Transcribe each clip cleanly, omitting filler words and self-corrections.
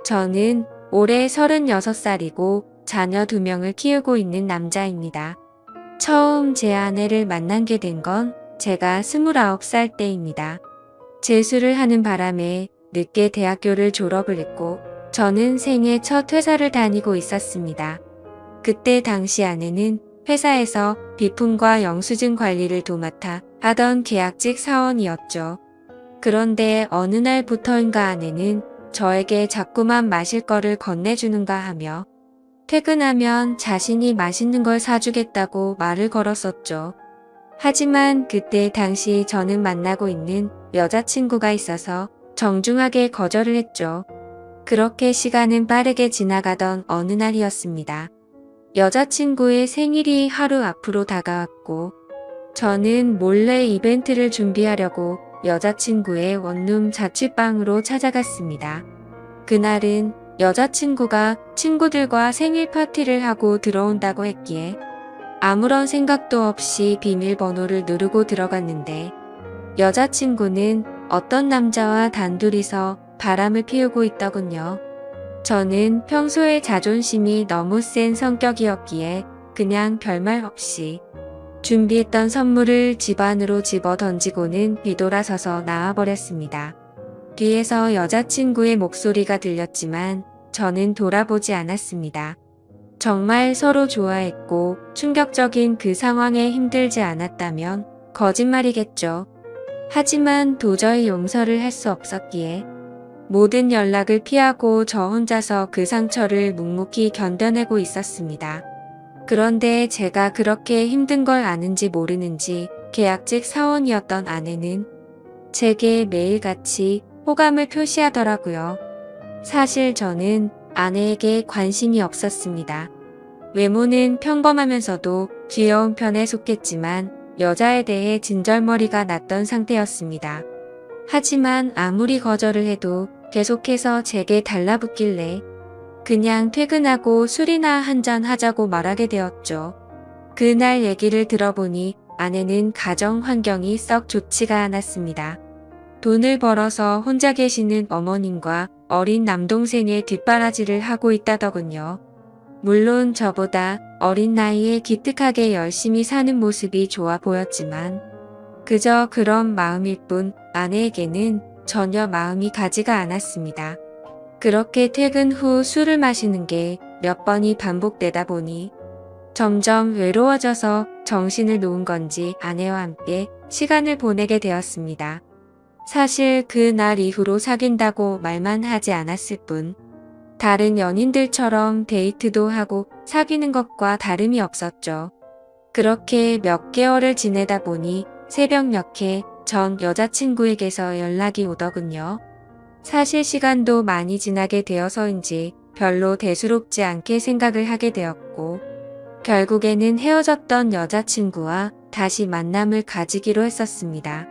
저는 올해 36살이고 자녀 2명을 키우고 있는 남자입니다. 처음 제 아내를 만나게 된 건 제가 29살 때입니다. 재수를 하는 바람에 늦게 대학교를 졸업을 했고 저는 생애 첫 회사를 다니고 있었습니다. 그때 당시 아내는 회사에서 비품과 영수증 관리를 도맡아 하던 계약직 사원이었죠. 그런데 어느 날부터인가 아내는 저에게 자꾸만 마실 거를 건네주는가 하며 퇴근하면 자신이 맛있는 걸 사주겠다고 말을 걸었었죠. 하지만 그때 당시 저는 만나고 있는 여자친구가 있어서 정중하게 거절을 했죠. 그렇게 시간은 빠르게 지나가던 어느 날이었습니다. 여자친구의 생일이 하루 앞으로 다가왔고 저는 몰래 이벤트를 준비하려고 여자친구의 원룸 자취방으로 찾아갔습니다. 그날은 여자친구가 친구들과 생일 파티를 하고 들어온다고 했기에 아무런 생각도 없이 비밀번호를 누르고 들어갔는데 여자친구는 어떤 남자와 단둘이서 바람을 피우고 있더군요. 저는 평소에 자존심이 너무 센 성격이었기에 그냥 별말 없이 준비했던 선물을 집 안으로 집어 던지고는 뒤돌아서서 나와버렸습니다. 뒤에서 여자친구의 목소리가 들렸지만 저는 돌아보지 않았습니다. 정말 서로 좋아했고 충격적인 그 상황에 힘들지 않았다면 거짓말이겠죠. 하지만 도저히 용서를 할 수 없었기에 모든 연락을 피하고 저 혼자서 그 상처를 묵묵히 견뎌내고 있었습니다. 그런데 제가 그렇게 힘든 걸 아는지 모르는지 계약직 사원이었던 아내는 제게 매일같이 호감을 표시하더라고요. 사실 저는 아내에게 관심이 없었습니다. 외모는 평범하면서도 귀여운 편에 속했지만 여자에 대해 진절머리가 났던 상태였습니다. 하지만 아무리 거절을 해도 계속해서 제게 달라붙길래 그냥 퇴근하고 술이나 한잔 하자고 말하게 되었죠. 그날 얘기를 들어보니 아내는 가정 환경이 썩 좋지가 않았습니다. 돈을 벌어서 혼자 계시는 어머님과 어린 남동생의 뒷바라지를 하고 있다더군요. 물론 저보다 어린 나이에 기특하게 열심히 사는 모습이 좋아 보였지만 그저 그런 마음일 뿐 아내에게는 전혀 마음이 가지가 않았습니다. 그렇게 퇴근 후 술을 마시는 게 몇 번이 반복되다 보니 점점 외로워져서 정신을 놓은 건지 아내와 함께 시간을 보내게 되었습니다. 사실 그 날 이후로 사귄다고 말만 하지 않았을 뿐 다른 연인들처럼 데이트도 하고 사귀는 것과 다름이 없었죠. 그렇게 몇 개월을 지내다 보니 새벽 몇에 전 여자친구에게서 연락이 오더군요. 사실 시간도 많이 지나게 되어서인지 별로 대수롭지 않게 생각을 하게 되었고 결국에는 헤어졌던 여자친구와 다시 만남을 가지기로 했었습니다.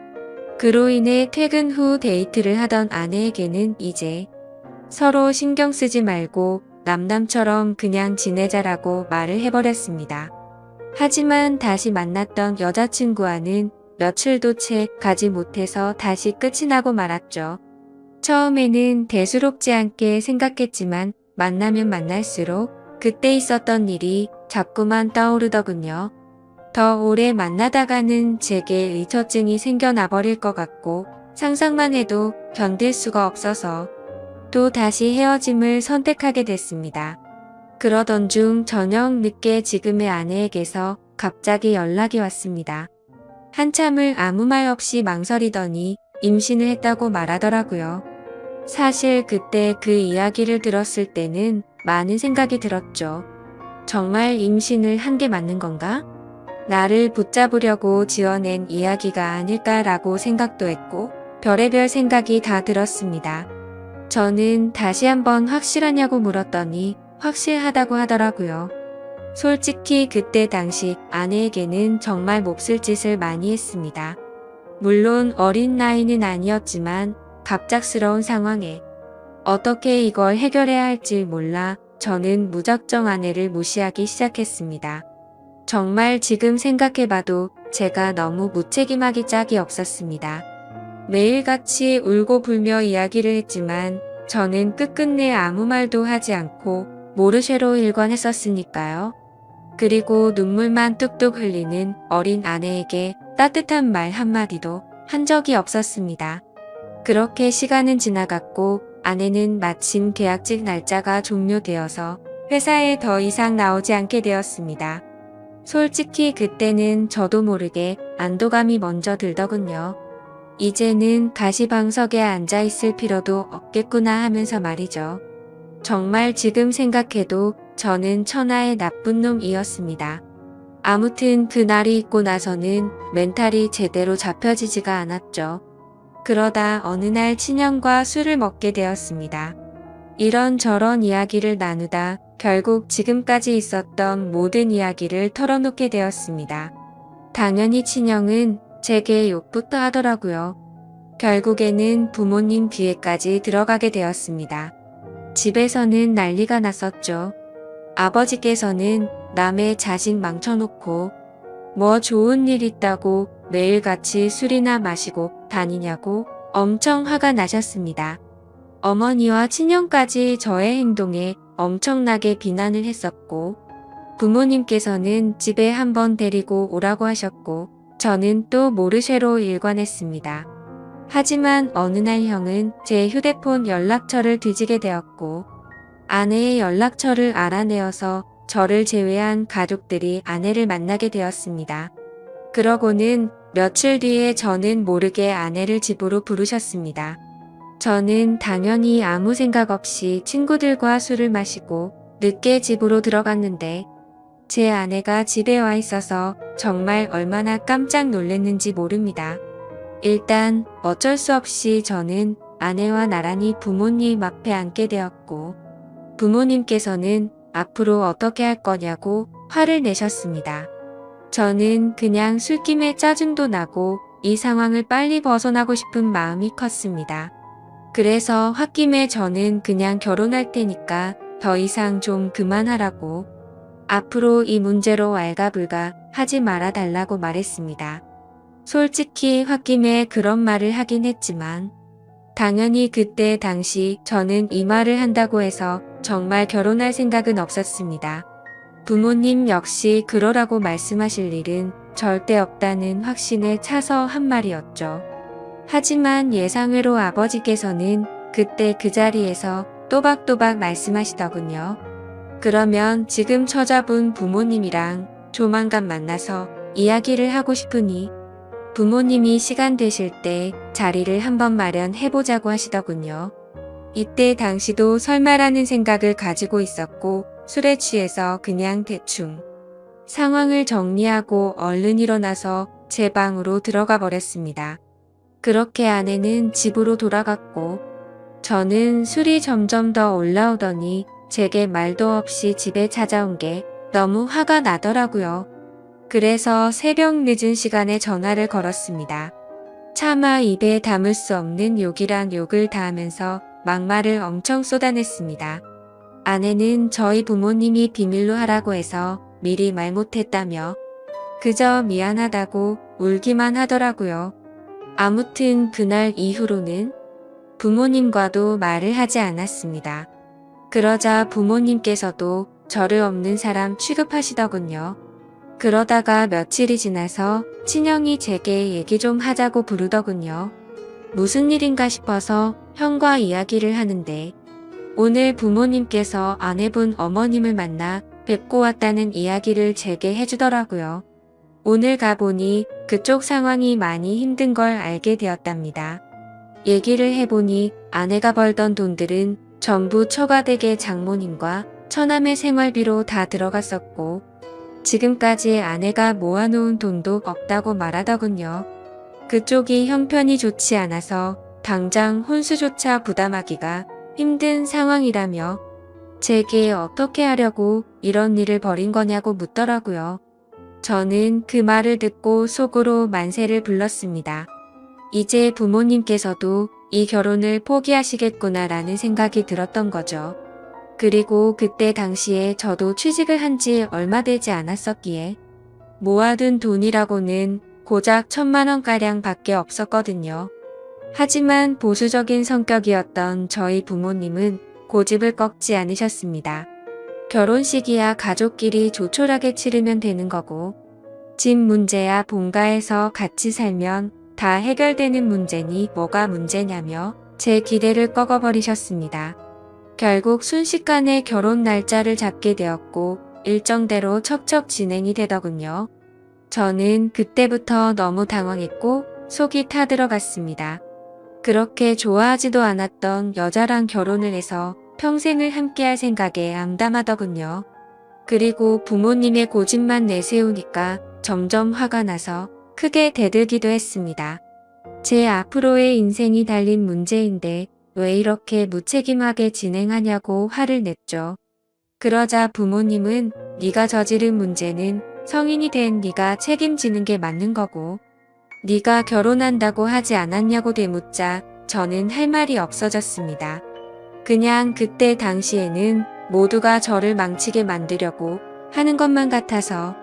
그로 인해 퇴근 후 데이트를 하던 아내에게는 이제 서로 신경 쓰지 말고 남남처럼 그냥 지내자라고 말을 해버렸습니다. 하지만 다시 만났던 여자친구와는 며칠도 채 가지 못해서 다시 끝이 나고 말았죠. 처음에는 대수롭지 않게 생각했지만 만나면 만날수록 그때 있었던 일이 자꾸만 떠오르더군요. 더 오래 만나다가는 제게 의처증이 생겨나 버릴 것 같고 상상만 해도 견딜 수가 없어서 또 다시 헤어짐을 선택하게 됐습니다. 그러던 중 저녁 늦게 지금의 아내에게서 갑자기 연락이 왔습니다. 한참을 아무 말 없이 망설이더니 임신을 했다고 말하더라고요. 사실 그때 그 이야기를 들었을 때는 많은 생각이 들었죠. 정말 임신을 한 게 맞는 건가? 나를 붙잡으려고 지어낸 이야기가 아닐까라고 생각도 했고 별의별 생각이 다 들었습니다. 저는 다시 한번 확실하냐고 물었더니 확실하다고 하더라고요. 솔직히 그때 당시 아내에게는 정말 몹쓸 짓을 많이 했습니다. 물론 어린 나이는 아니었지만 갑작스러운 상황에 어떻게 이걸 해결해야 할지 몰라 저는 무작정 아내를 무시하기 시작했습니다. 정말 지금 생각해봐도 제가 너무 무책임하기 짝이 없었습니다. 매일같이 울고 불며 이야기를 했지만 저는 끝끝내 아무 말도 하지 않고 모르쇠로 일관했었으니까요. 그리고 눈물만 뚝뚝 흘리는 어린 아내에게 따뜻한 말 한마디도 한 적이 없었습니다. 그렇게 시간은 지나갔고 아내는 마침 계약직 날짜가 종료되어서 회사에 더 이상 나오지 않게 되었습니다. 솔직히 그때는 저도 모르게 안도감이 먼저 들더군요. 이제는 다시 방석에 앉아 있을 필요도 없겠구나 하면서 말이죠. 정말 지금 생각해도 저는 천하의 나쁜 놈이었습니다. 아무튼 그날이 있고 나서는 멘탈이 제대로 잡혀지지가 않았죠. 그러다 어느 날 친형과 술을 먹게 되었습니다. 이런저런 이야기를 나누다 결국 지금까지 있었던 모든 이야기를 털어놓게 되었습니다. 당연히 친형은 제게 욕부터 하더라고요. 결국에는 부모님 귀에까지 들어가게 되었습니다. 집에서는 난리가 났었죠. 아버지께서는 남의 자식 망쳐놓고 뭐 좋은 일 있다고 매일같이 술이나 마시고 다니냐고 엄청 화가 나셨습니다. 어머니와 친형까지 저의 행동에 엄청나게 비난을 했었고 부모님께서는 집에 한번 데리고 오라고 하셨고 저는 또 모르쇠로 일관했습니다. 하지만 어느 날 형은 제 휴대폰 연락처를 뒤지게 되었고 아내의 연락처를 알아내어서 저를 제외한 가족들이 아내를 만나게 되었습니다. 그러고는 며칠 뒤에 저는 모르게 아내를 집으로 부르셨습니다. 저는 당연히 아무 생각 없이 친구들과 술을 마시고 늦게 집으로 들어갔는데 제 아내가 집에 와 있어서 정말 얼마나 깜짝 놀랐는지 모릅니다. 일단 어쩔 수 없이 저는 아내와 나란히 부모님 앞에 앉게 되었고 부모님께서는 앞으로 어떻게 할 거냐고 화를 내셨습니다. 저는 그냥 술김에 짜증도 나고 이 상황을 빨리 벗어나고 싶은 마음이 컸습니다. 그래서 홧김에 저는 그냥 결혼할 테니까 더 이상 좀 그만하라고 앞으로 이 문제로 왈가불가 하지 말아 달라고 말했습니다. 솔직히 홧김에 그런 말을 하긴 했지만 당연히 그때 당시 저는 이 말을 한다고 해서 정말 결혼할 생각은 없었습니다. 부모님 역시 그러라고 말씀하실 일은 절대 없다는 확신에 차서 한 말이었죠. 하지만 예상외로 아버지께서는 그때 그 자리에서 또박또박 말씀하시더군요. 그러면 지금 처자분 부모님이랑 조만간 만나서 이야기를 하고 싶으니 부모님이 시간 되실 때 자리를 한번 마련해보자고 하시더군요. 이때 당시도 설마라는 생각을 가지고 있었고 술에 취해서 그냥 대충 상황을 정리하고 얼른 일어나서 제 방으로 들어가 버렸습니다. 그렇게 아내는 집으로 돌아갔고 저는 술이 점점 더 올라오더니 제게 말도 없이 집에 찾아온 게 너무 화가 나더라고요. 그래서 새벽 늦은 시간에 전화를 걸었습니다. 차마 입에 담을 수 없는 욕이란 욕을 다하면서 막말을 엄청 쏟아냈습니다. 아내는 저희 부모님이 비밀로 하라고 해서 미리 말 못했다며 그저 미안하다고 울기만 하더라고요. 아무튼 그날 이후로는 부모님과도 말을 하지 않았습니다. 그러자 부모님께서도 저를 없는 사람 취급하시더군요. 그러다가 며칠이 지나서 친형이 제게 얘기 좀 하자고 부르더군요. 무슨 일인가 싶어서 형과 이야기를 하는데 오늘 부모님께서 아내분 어머님을 만나 뵙고 왔다는 이야기를 제게 해주더라고요. 오늘 가보니 그쪽 상황이 많이 힘든 걸 알게 되었답니다. 얘기를 해보니 아내가 벌던 돈들은 전부 처가댁의 장모님과 처남의 생활비로 다 들어갔었고 지금까지 아내가 모아놓은 돈도 없다고 말하더군요. 그쪽이 형편이 좋지 않아서 당장 혼수조차 부담하기가 힘든 상황이라며 제게 어떻게 하려고 이런 일을 벌인 거냐고 묻더라고요. 저는 그 말을 듣고 속으로 만세를 불렀습니다. 이제 부모님께서도 이 결혼을 포기하시겠구나라는 생각이 들었던 거죠. 그리고 그때 당시에 저도 취직을 한 지 얼마 되지 않았었기에 모아둔 돈이라고는 고작 1,000만 원가량 밖에 없었거든요. 하지만 보수적인 성격이었던 저희 부모님은 고집을 꺾지 않으셨습니다. 결혼식이야 가족끼리 조촐하게 치르면 되는 거고, 집 문제야 본가에서 같이 살면 다 해결되는 문제니 뭐가 문제냐며 제 기대를 꺾어버리셨습니다. 결국 순식간에 결혼 날짜를 잡게 되었고 일정대로 척척 진행이 되더군요. 저는 그때부터 너무 당황했고 속이 타들어갔습니다. 그렇게 좋아하지도 않았던 여자랑 결혼을 해서 평생을 함께할 생각에 암담하더군요. 그리고 부모님의 고집만 내세우니까 점점 화가 나서 크게 대들기도 했습니다. 제 앞으로의 인생이 달린 문제인데 왜 이렇게 무책임하게 진행하냐고 화를 냈죠. 그러자 부모님은 네가 저지른 문제는 성인이 된 네가 책임지는 게 맞는 거고, 네가 결혼한다고 하지 않았냐고 되묻자 저는 할 말이 없어졌습니다. 그냥 그때 당시에는 모두가 저를 망치게 만들려고 하는 것만 같아서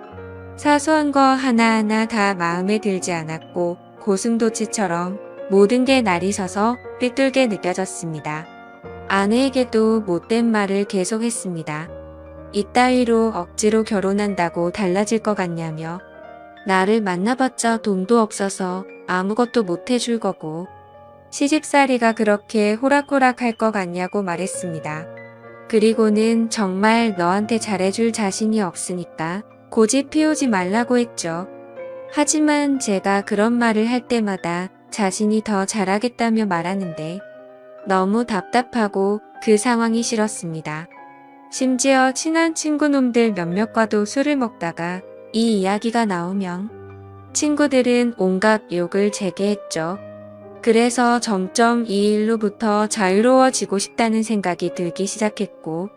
사소한 거 하나하나 다 마음에 들지 않았고 고슴도치처럼 모든 게 날이 서서 삐뚤게 느껴졌습니다. 아내에게도 못된 말을 계속했습니다. 이따위로 억지로 결혼한다고 달라질 것 같냐며, 나를 만나봤자 돈도 없어서 아무것도 못 해줄 거고 시집살이가 그렇게 호락호락할 것 같냐고 말했습니다. 그리고는 정말 너한테 잘해줄 자신이 없으니까 고집 피우지 말라고 했죠. 하지만 제가 그런 말을 할 때마다 자신이 더 잘하겠다며 말하는데 너무 답답하고 그 상황이 싫었습니다. 심지어 친한 친구놈들 몇몇과도 술을 먹다가 이 이야기가 나오면 친구들은 온갖 욕을 제게 했죠. 그래서 점점 이 일로부터 자유로워지고 싶다는 생각이 들기 시작했고,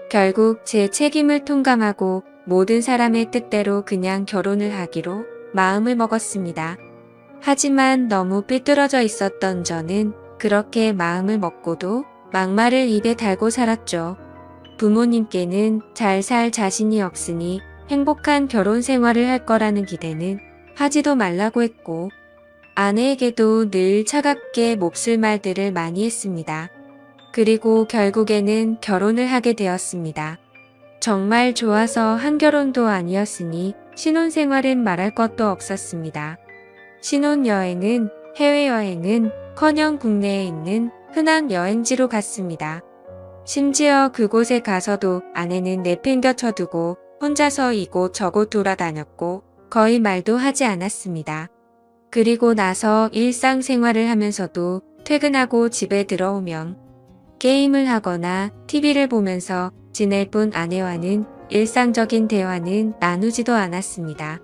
결국 제 책임을 통감하고 모든 사람의 뜻대로 그냥 결혼을 하기로 마음을 먹었습니다. 하지만 너무 삐뚤어져 있었던 저는 그렇게 마음을 먹고도 막말을 입에 달고 살았죠. 부모님께는 잘 살 자신이 없으니 행복한 결혼 생활을 할 거라는 기대는 하지도 말라고 했고, 아내에게도 늘 차갑게 몹쓸 말들을 많이 했습니다. 그리고 결국에는 결혼을 하게 되었습니다. 정말 좋아서 한 결혼도 아니었으니 신혼생활은 말할 것도 없었습니다. 신혼여행은 해외여행은 커녕 국내에 있는 흔한 여행지로 갔습니다. 심지어 그곳에 가서도 아내는 내팽겨쳐두고 혼자서 이곳 저곳 돌아다녔고 거의 말도 하지 않았습니다. 그리고 나서 일상생활을 하면서도 퇴근하고 집에 들어오면 게임을 하거나 TV를 보면서 지낼 뿐 아내와는 일상적인 대화는 나누지도 않았습니다.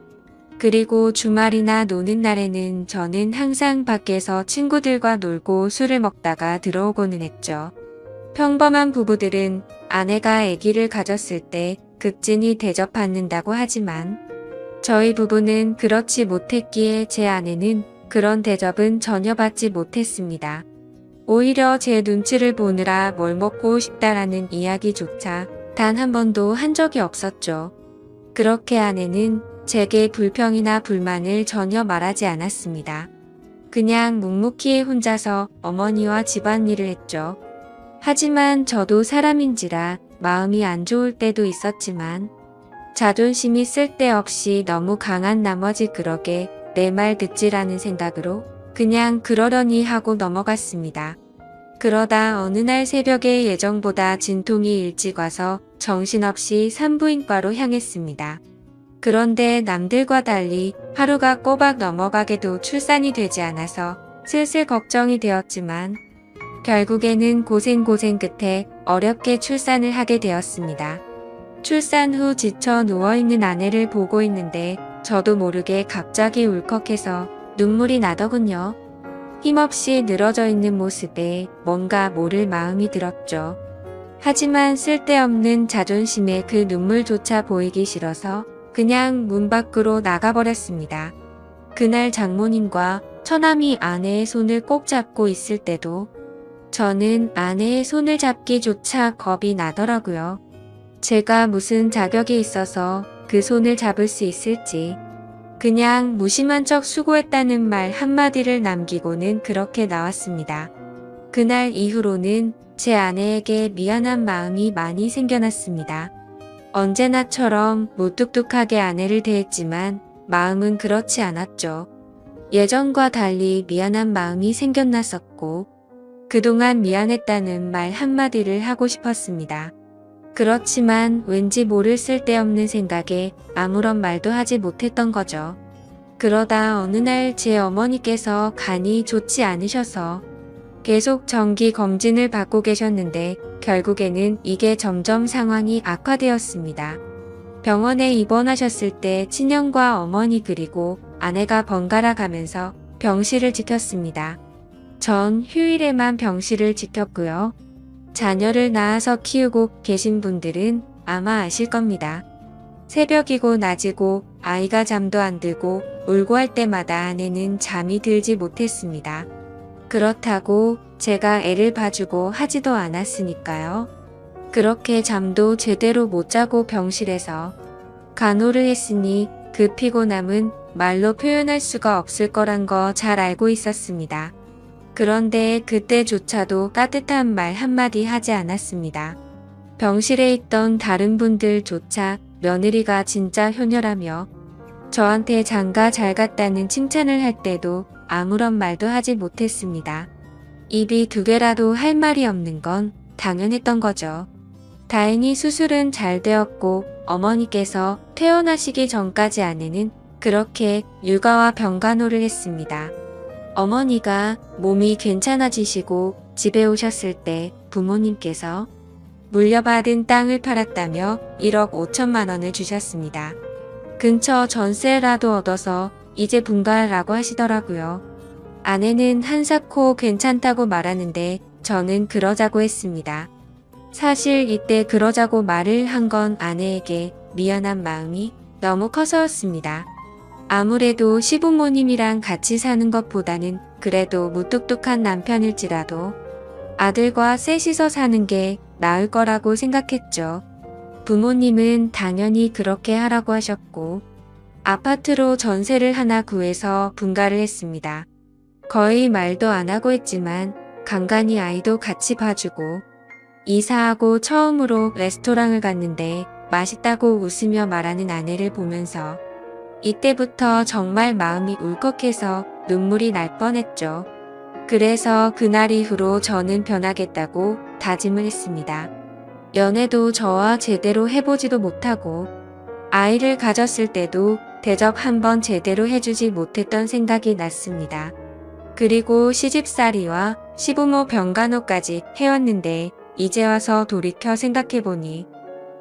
그리고 주말이나 노는 날에는 저는 항상 밖에서 친구들과 놀고 술을 먹다가 들어오고는 했죠. 평범한 부부들은 아내가 아기를 가졌을 때 극진히 대접받는다고 하지만 저희 부부는 그렇지 못했기에 제 아내는 그런 대접은 전혀 받지 못했습니다. 오히려 제 눈치를 보느라 뭘 먹고 싶다라는 이야기조차 단 한 번도 한 적이 없었죠. 그렇게 아내는 제게 불평이나 불만을 전혀 말하지 않았습니다. 그냥 묵묵히 혼자서 어머니와 집안일을 했죠. 하지만 저도 사람인지라 마음이 안 좋을 때도 있었지만 자존심이 쓸데없이 너무 강한 나머지 그러게 내 말 듣지라는 생각으로 그냥 그러려니 하고 넘어갔습니다. 그러다 어느 날 새벽에 예정보다 진통이 일찍 와서 정신없이 산부인과로 향했습니다. 그런데 남들과 달리 하루가 꼬박 넘어가게도 출산이 되지 않아서 슬슬 걱정이 되었지만 결국에는 고생 끝에 어렵게 출산을 하게 되었습니다. 출산 후 지쳐 누워있는 아내를 보고 있는데 저도 모르게 갑자기 울컥해서 눈물이 나더군요. 힘없이 늘어져 있는 모습에 뭔가 모를 마음이 들었죠. 하지만 쓸데없는 자존심에 그 눈물조차 보이기 싫어서 그냥 문 밖으로 나가버렸습니다. 그날 장모님과 처남이 아내의 손을 꼭 잡고 있을 때도 저는 아내의 손을 잡기조차 겁이 나더라고요. 제가 무슨 자격이 있어서 그 손을 잡을 수 있을지, 그냥 무심한 척 수고했다는 말 한마디를 남기고는 그렇게 나왔습니다. 그날 이후로는 제 아내에게 미안한 마음이 많이 생겨났습니다. 언제나처럼 무뚝뚝하게 아내를 대했지만 마음은 그렇지 않았죠. 예전과 달리 미안한 마음이 생겨났었고 그동안 미안했다는 말 한마디를 하고 싶었습니다. 그렇지만 왠지 모를 쓸데없는 생각에 아무런 말도 하지 못했던 거죠. 그러다 어느 날 제 어머니께서 간이 좋지 않으셔서 계속 정기 검진을 받고 계셨는데 결국에는 이게 점점 상황이 악화되었습니다. 병원에 입원하셨을 때 친형과 어머니 그리고 아내가 번갈아 가면서 병실을 지켰습니다. 전 휴일에만 병실을 지켰고요. 자녀를 낳아서 키우고 계신 분들은 아마 아실 겁니다. 새벽이고 낮이고 아이가 잠도 안 들고 울고 할 때마다 아내는 잠이 들지 못했습니다. 그렇다고 제가 애를 봐주고 하지도 않았으니까요. 그렇게 잠도 제대로 못 자고 병실에서 간호를 했으니 그 피곤함은 말로 표현할 수가 없을 거란 거 잘 알고 있었습니다. 그런데 그때조차도 따뜻한 말 한마디 하지 않았습니다. 병실에 있던 다른 분들조차 며느리가 진짜 효녀라며 저한테 장가 잘 갔다는 칭찬을 할 때도 아무런 말도 하지 못했습니다. 입이 두 개라도 할 말이 없는 건 당연했던 거죠. 다행히 수술은 잘 되었고 어머니께서 퇴원하시기 전까지 아내는 그렇게 육아와 병간호를 했습니다. 어머니가 몸이 괜찮아지시고 집에 오셨을 때 부모님께서 물려받은 땅을 팔았다며 1억 5천만 원을 주셨습니다. 근처 전세라도 얻어서 이제 분가라고 하시더라고요. 아내는 한사코 괜찮다고 말하는데 저는 그러자고 했습니다. 사실 이때 그러자고 말을 한 건 아내에게 미안한 마음이 너무 커서였습니다. 아무래도 시부모님이랑 같이 사는 것보다는 그래도 무뚝뚝한 남편일지라도 아들과 셋이서 사는 게 나을 거라고 생각했죠. 부모님은 당연히 그렇게 하라고 하셨고 아파트로 전세를 하나 구해서 분가를 했습니다. 거의 말도 안 하고 했지만 간간히 아이도 같이 봐주고 이사하고 처음으로 레스토랑을 갔는데 맛있다고 웃으며 말하는 아내를 보면서 이때부터 정말 마음이 울컥해서 눈물이 날 뻔했죠. 그래서 그날 이후로 저는 변하겠다고 다짐을 했습니다. 연애도 저와 제대로 해보지도 못하고 아이를 가졌을 때도 대접 한번 제대로 해주지 못했던 생각이 났습니다. 그리고 시집살이와 시부모 병간호까지 해왔는데 이제 와서 돌이켜 생각해보니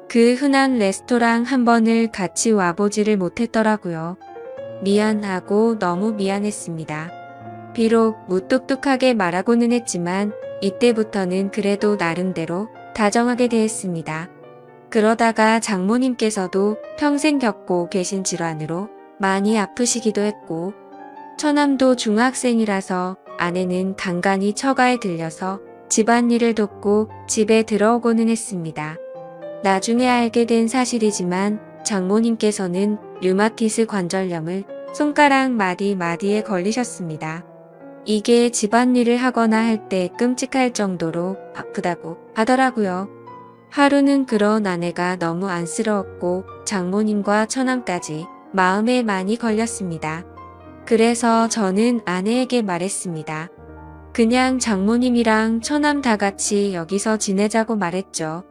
그 흔한 레스토랑 한 번을 같이 와보지를 못했더라고요. 미안하고 너무 미안했습니다. 비록 무뚝뚝하게 말하고는 했지만 이때부터는 그래도 나름대로 다정하게 대했습니다. 그러다가 장모님께서도 평생 겪고 계신 질환으로 많이 아프시기도 했고 처남도 중학생이라서 아내는 간간히 처가에 들려서 집안일을 돕고 집에 들어오고는 했습니다. 나중에 알게 된 사실이지만 장모님께서는 류마티스 관절염을 손가락 마디마디에 걸리셨습니다. 이게 집안일을 하거나 할 때 끔찍할 정도로 아프다고 하더라고요. 하루는 그런 아내가 너무 안쓰러웠고 장모님과 처남까지 마음에 많이 걸렸습니다. 그래서 저는 아내에게 말했습니다. 그냥 장모님이랑 처남 다 같이 여기서 지내자고 말했죠.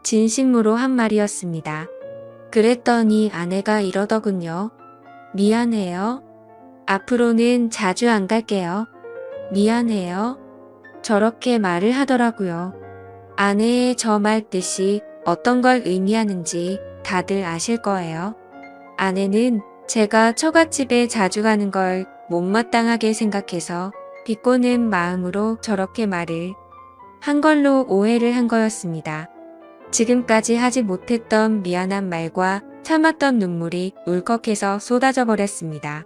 진심으로 한 말이었습니다. 그랬더니 아내가 이러더군요. 미안해요. 앞으로는 자주 안 갈게요. 미안해요. 저렇게 말을 하더라고요. 아내의 저 말 뜻이 어떤 걸 의미하는지 다들 아실 거예요. 아내는 제가 처갓집에 자주 가는 걸 못마땅하게 생각해서 비꼬는 마음으로 저렇게 말을 한 걸로 오해를 한 거였습니다. 지금까지 하지 못했던 미안한 말과 참았던 눈물이 울컥해서 쏟아져 버렸습니다.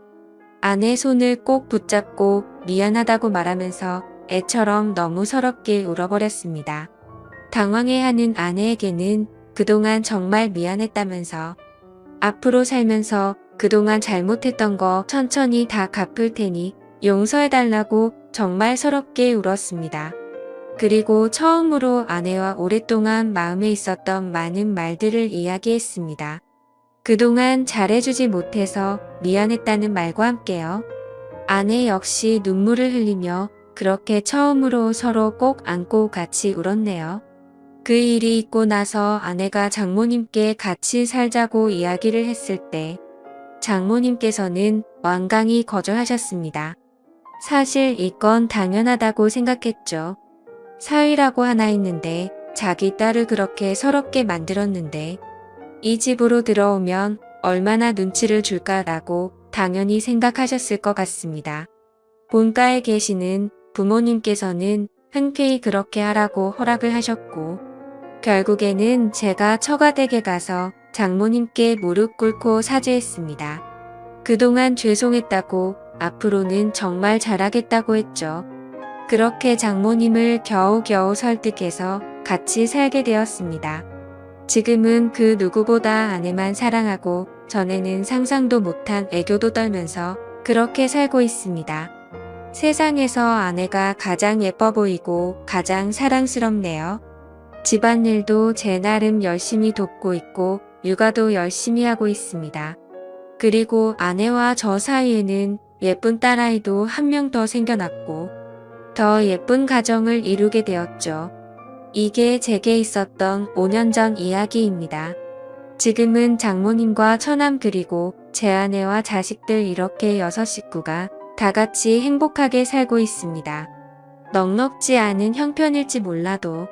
아내 손을 꼭 붙잡고 미안하다고 말하면서 애처럼 너무 서럽게 울어버렸습니다. 당황해하는 아내에게는 그동안 정말 미안했다면서 앞으로 살면서 그동안 잘못했던 거 천천히 다 갚을 테니 용서해달라고 정말 서럽게 울었습니다. 그리고 처음으로 아내와 오랫동안 마음에 있었던 많은 말들을 이야기했습니다. 그동안 잘해주지 못해서 미안했다는 말과 함께요. 아내 역시 눈물을 흘리며 그렇게 처음으로 서로 꼭 안고 같이 울었네요. 그 일이 있고 나서 아내가 장모님께 같이 살자고 이야기를 했을 때 장모님께서는 완강히 거절하셨습니다. 사실 이건 당연하다고 생각했죠. 사위라고 하나 있는데 자기 딸을 그렇게 서럽게 만들었는데 이 집으로 들어오면 얼마나 눈치를 줄까라고 당연히 생각하셨을 것 같습니다. 본가에 계시는 부모님께서는 흔쾌히 그렇게 하라고 허락을 하셨고 결국에는 제가 처가댁에 가서 장모님께 무릎 꿇고 사죄했습니다. 그동안 죄송했다고 앞으로는 정말 잘하겠다고 했죠. 그렇게 장모님을 겨우겨우 설득해서 같이 살게 되었습니다. 지금은 그 누구보다 아내만 사랑하고 전에는 상상도 못한 애교도 떨면서 그렇게 살고 있습니다. 세상에서 아내가 가장 예뻐 보이고 가장 사랑스럽네요. 집안일도 제 나름 열심히 돕고 있고 육아도 열심히 하고 있습니다. 그리고 아내와 저 사이에는 예쁜 딸아이도 한 명 더 생겨났고 더 예쁜 가정을 이루게 되었죠. 이게 제게 있었던 5년 전 이야기입니다. 지금은 장모님과 처남 그리고 제 아내와 자식들 이렇게 6 식구가 다 같이 행복하게 살고 있습니다. 넉넉지 않은 형편일지 몰라도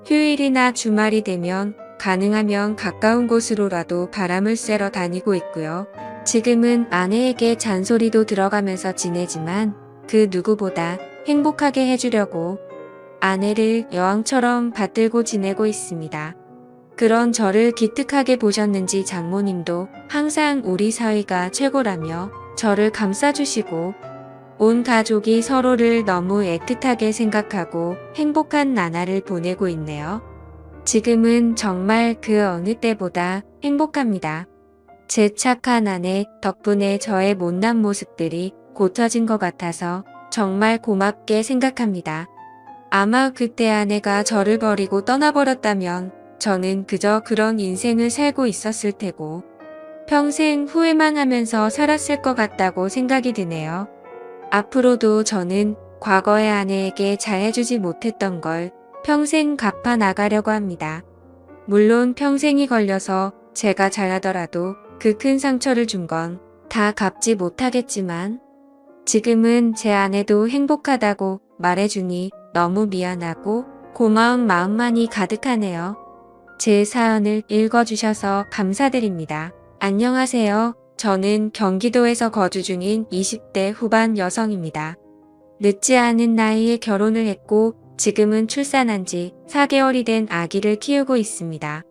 휴일이나 주말이 되면 가능하면 가까운 곳으로라도 바람을 쐬러 다니고 있고요. 지금은 아내에게 잔소리도 들어가면서 지내지만 그 누구보다 행복하게 해주려고 아내를 여왕처럼 받들고 지내고 있습니다. 그런 저를 기특하게 보셨는지 장모님도 항상 우리 사위가 최고라며 저를 감싸주시고 온 가족이 서로를 너무 애틋하게 생각하고 행복한 나날을 보내고 있네요. 지금은 정말 그 어느 때보다 행복합니다. 제 착한 아내 덕분에 저의 못난 모습들이 고쳐진 것 같아서 정말 고맙게 생각합니다. 아마 그때 아내가 저를 버리고 떠나버렸다면 저는 그저 그런 인생을 살고 있었을 테고 평생 후회만 하면서 살았을 것 같다고 생각이 드네요. 앞으로도 저는 과거의 아내에게 잘해주지 못했던 걸 평생 갚아 나가려고 합니다. 물론 평생이 걸려서 제가 잘하더라도 그 큰 상처를 준 건 다 갚지 못하겠지만 지금은 제 아내도 행복하다고 말해주니 너무 미안하고 고마운 마음만이 가득하네요. 제 사연을 읽어주셔서 감사드립니다. 안녕하세요. 저는 경기도에서 거주 중인 20대 후반 여성입니다. 늦지 않은 나이에 결혼을 했고 지금은 출산한 지 4개월이 된 아기를 키우고 있습니다.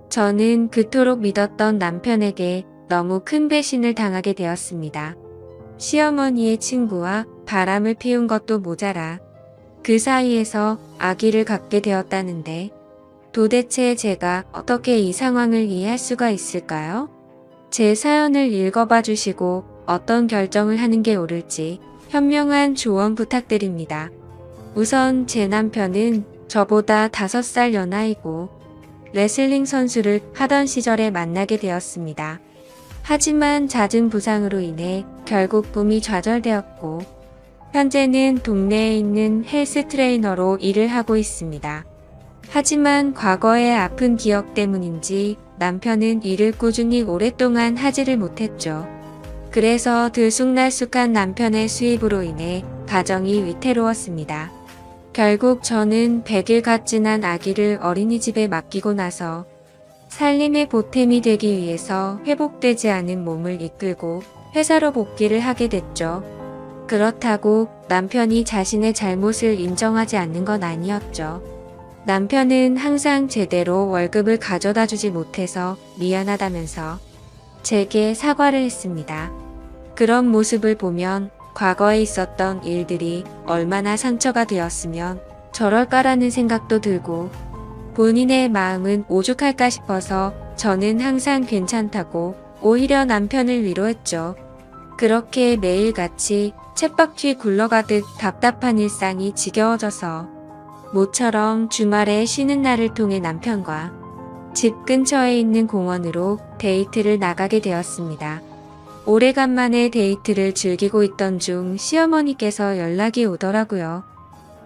저는 그토록 믿었던 남편에게 너무 큰 배신을 당하게 되었습니다. 시어머니의 친구와 바람을 피운 것도 모자라 그 사이에서 아기를 갖게 되었다는데 도대체 제가 어떻게 이 상황을 이해할 수가 있을까요? 제 사연을 읽어봐 주시고 어떤 결정을 하는 게 옳을지 현명한 조언 부탁드립니다. 우선 제 남편은 저보다 5살 연하이고 레슬링 선수를 하던 시절에 만나게 되었습니다. 하지만 잦은 부상으로 인해 결국 꿈이 좌절되었고 현재는 동네에 있는 헬스 트레이너로 일을 하고 있습니다. 하지만 과거의 아픈 기억 때문인지 남편은 일을 꾸준히 오랫동안 하지를 못했죠. 그래서 들쑥날쑥한 남편의 수입으로 인해 가정이 위태로웠습니다. 결국 저는 100일 갓 지난 아기를 어린이집에 맡기고 나서 살림의 보탬이 되기 위해서 회복되지 않은 몸을 이끌고 회사로 복귀를 하게 됐죠. 그렇다고 남편이 자신의 잘못을 인정하지 않는 건 아니었죠. 남편은 항상 제대로 월급을 가져다 주지 못해서 미안하다면서 제게 사과를 했습니다. 그런 모습을 보면 과거에 있었던 일들이 얼마나 상처가 되었으면 저럴까라는 생각도 들고 본인의 마음은 오죽할까 싶어서 저는 항상 괜찮다고 오히려 남편을 위로했죠. 그렇게 매일같이 쳇바퀴 굴러가듯 답답한 일상이 지겨워져서 모처럼 주말에 쉬는 날을 통해 남편과 집 근처에 있는 공원으로 데이트를 나가게 되었습니다. 오래간만에 데이트를 즐기고 있던 중 시어머니께서 연락이 오더라고요.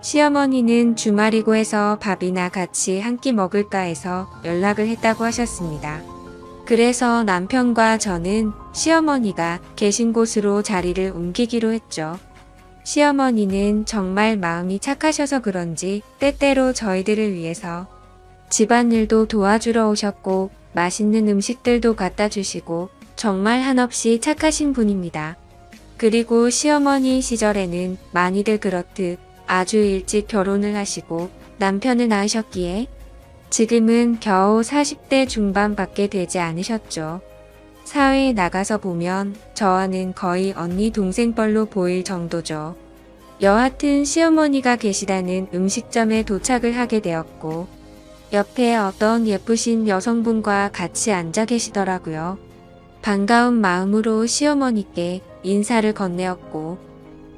시어머니는 주말이고 해서 밥이나 같이 한 끼 먹을까 해서 연락을 했다고 하셨습니다. 그래서 남편과 저는 시어머니가 계신 곳으로 자리를 옮기기로 했죠. 시어머니는 정말 마음이 착하셔서 그런지 때때로 저희들을 위해서 집안일도 도와주러 오셨고 맛있는 음식들도 갖다 주시고 정말 한없이 착하신 분입니다. 그리고 시어머니 시절에는 많이들 그렇듯 아주 일찍 결혼을 하시고 남편을 낳으셨기에 지금은 겨우 40대 중반밖에 되지 않으셨죠. 사회에 나가서 보면 저와는 거의 언니 동생뻘로 보일 정도죠. 여하튼 시어머니가 계시다는 음식점에 도착을 하게 되었고 옆에 어떤 예쁘신 여성분과 같이 앉아 계시더라고요. 반가운 마음으로 시어머니께 인사를 건네었고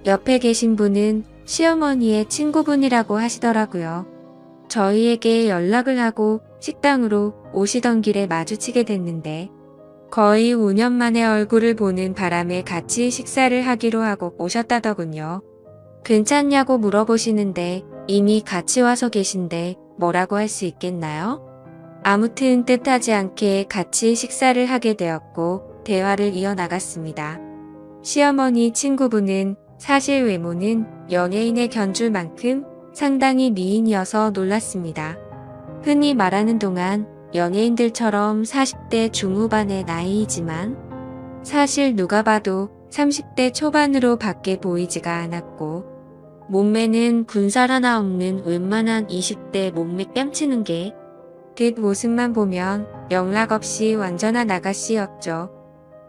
옆에 계신 분은 시어머니의 친구분이라고 하시더라고요. 저희에게 연락을 하고 식당으로 오시던 길에 마주치게 됐는데 거의 5년 만에 얼굴을 보는 바람에 같이 식사를 하기로 하고 오셨다더군요. 괜찮냐고 물어보시는데 이미 같이 와서 계신데 뭐라고 할 수 있겠나요? 아무튼 뜻하지 않게 같이 식사를 하게 되었고 대화를 이어나갔습니다. 시어머니 친구분은 사실 외모는 연예인의 견줄 만큼 상당히 미인이어서 놀랐습니다. 흔히 말하는 동안 연예인들처럼 40대 중후반의 나이이지만 사실 누가 봐도 30대 초반으로 밖에 보이지가 않았고 몸매는 군살 하나 없는 웬만한 20대 몸매 뺨치는 게 뒷모습만 보면 영락없이 완전한 아가씨였죠.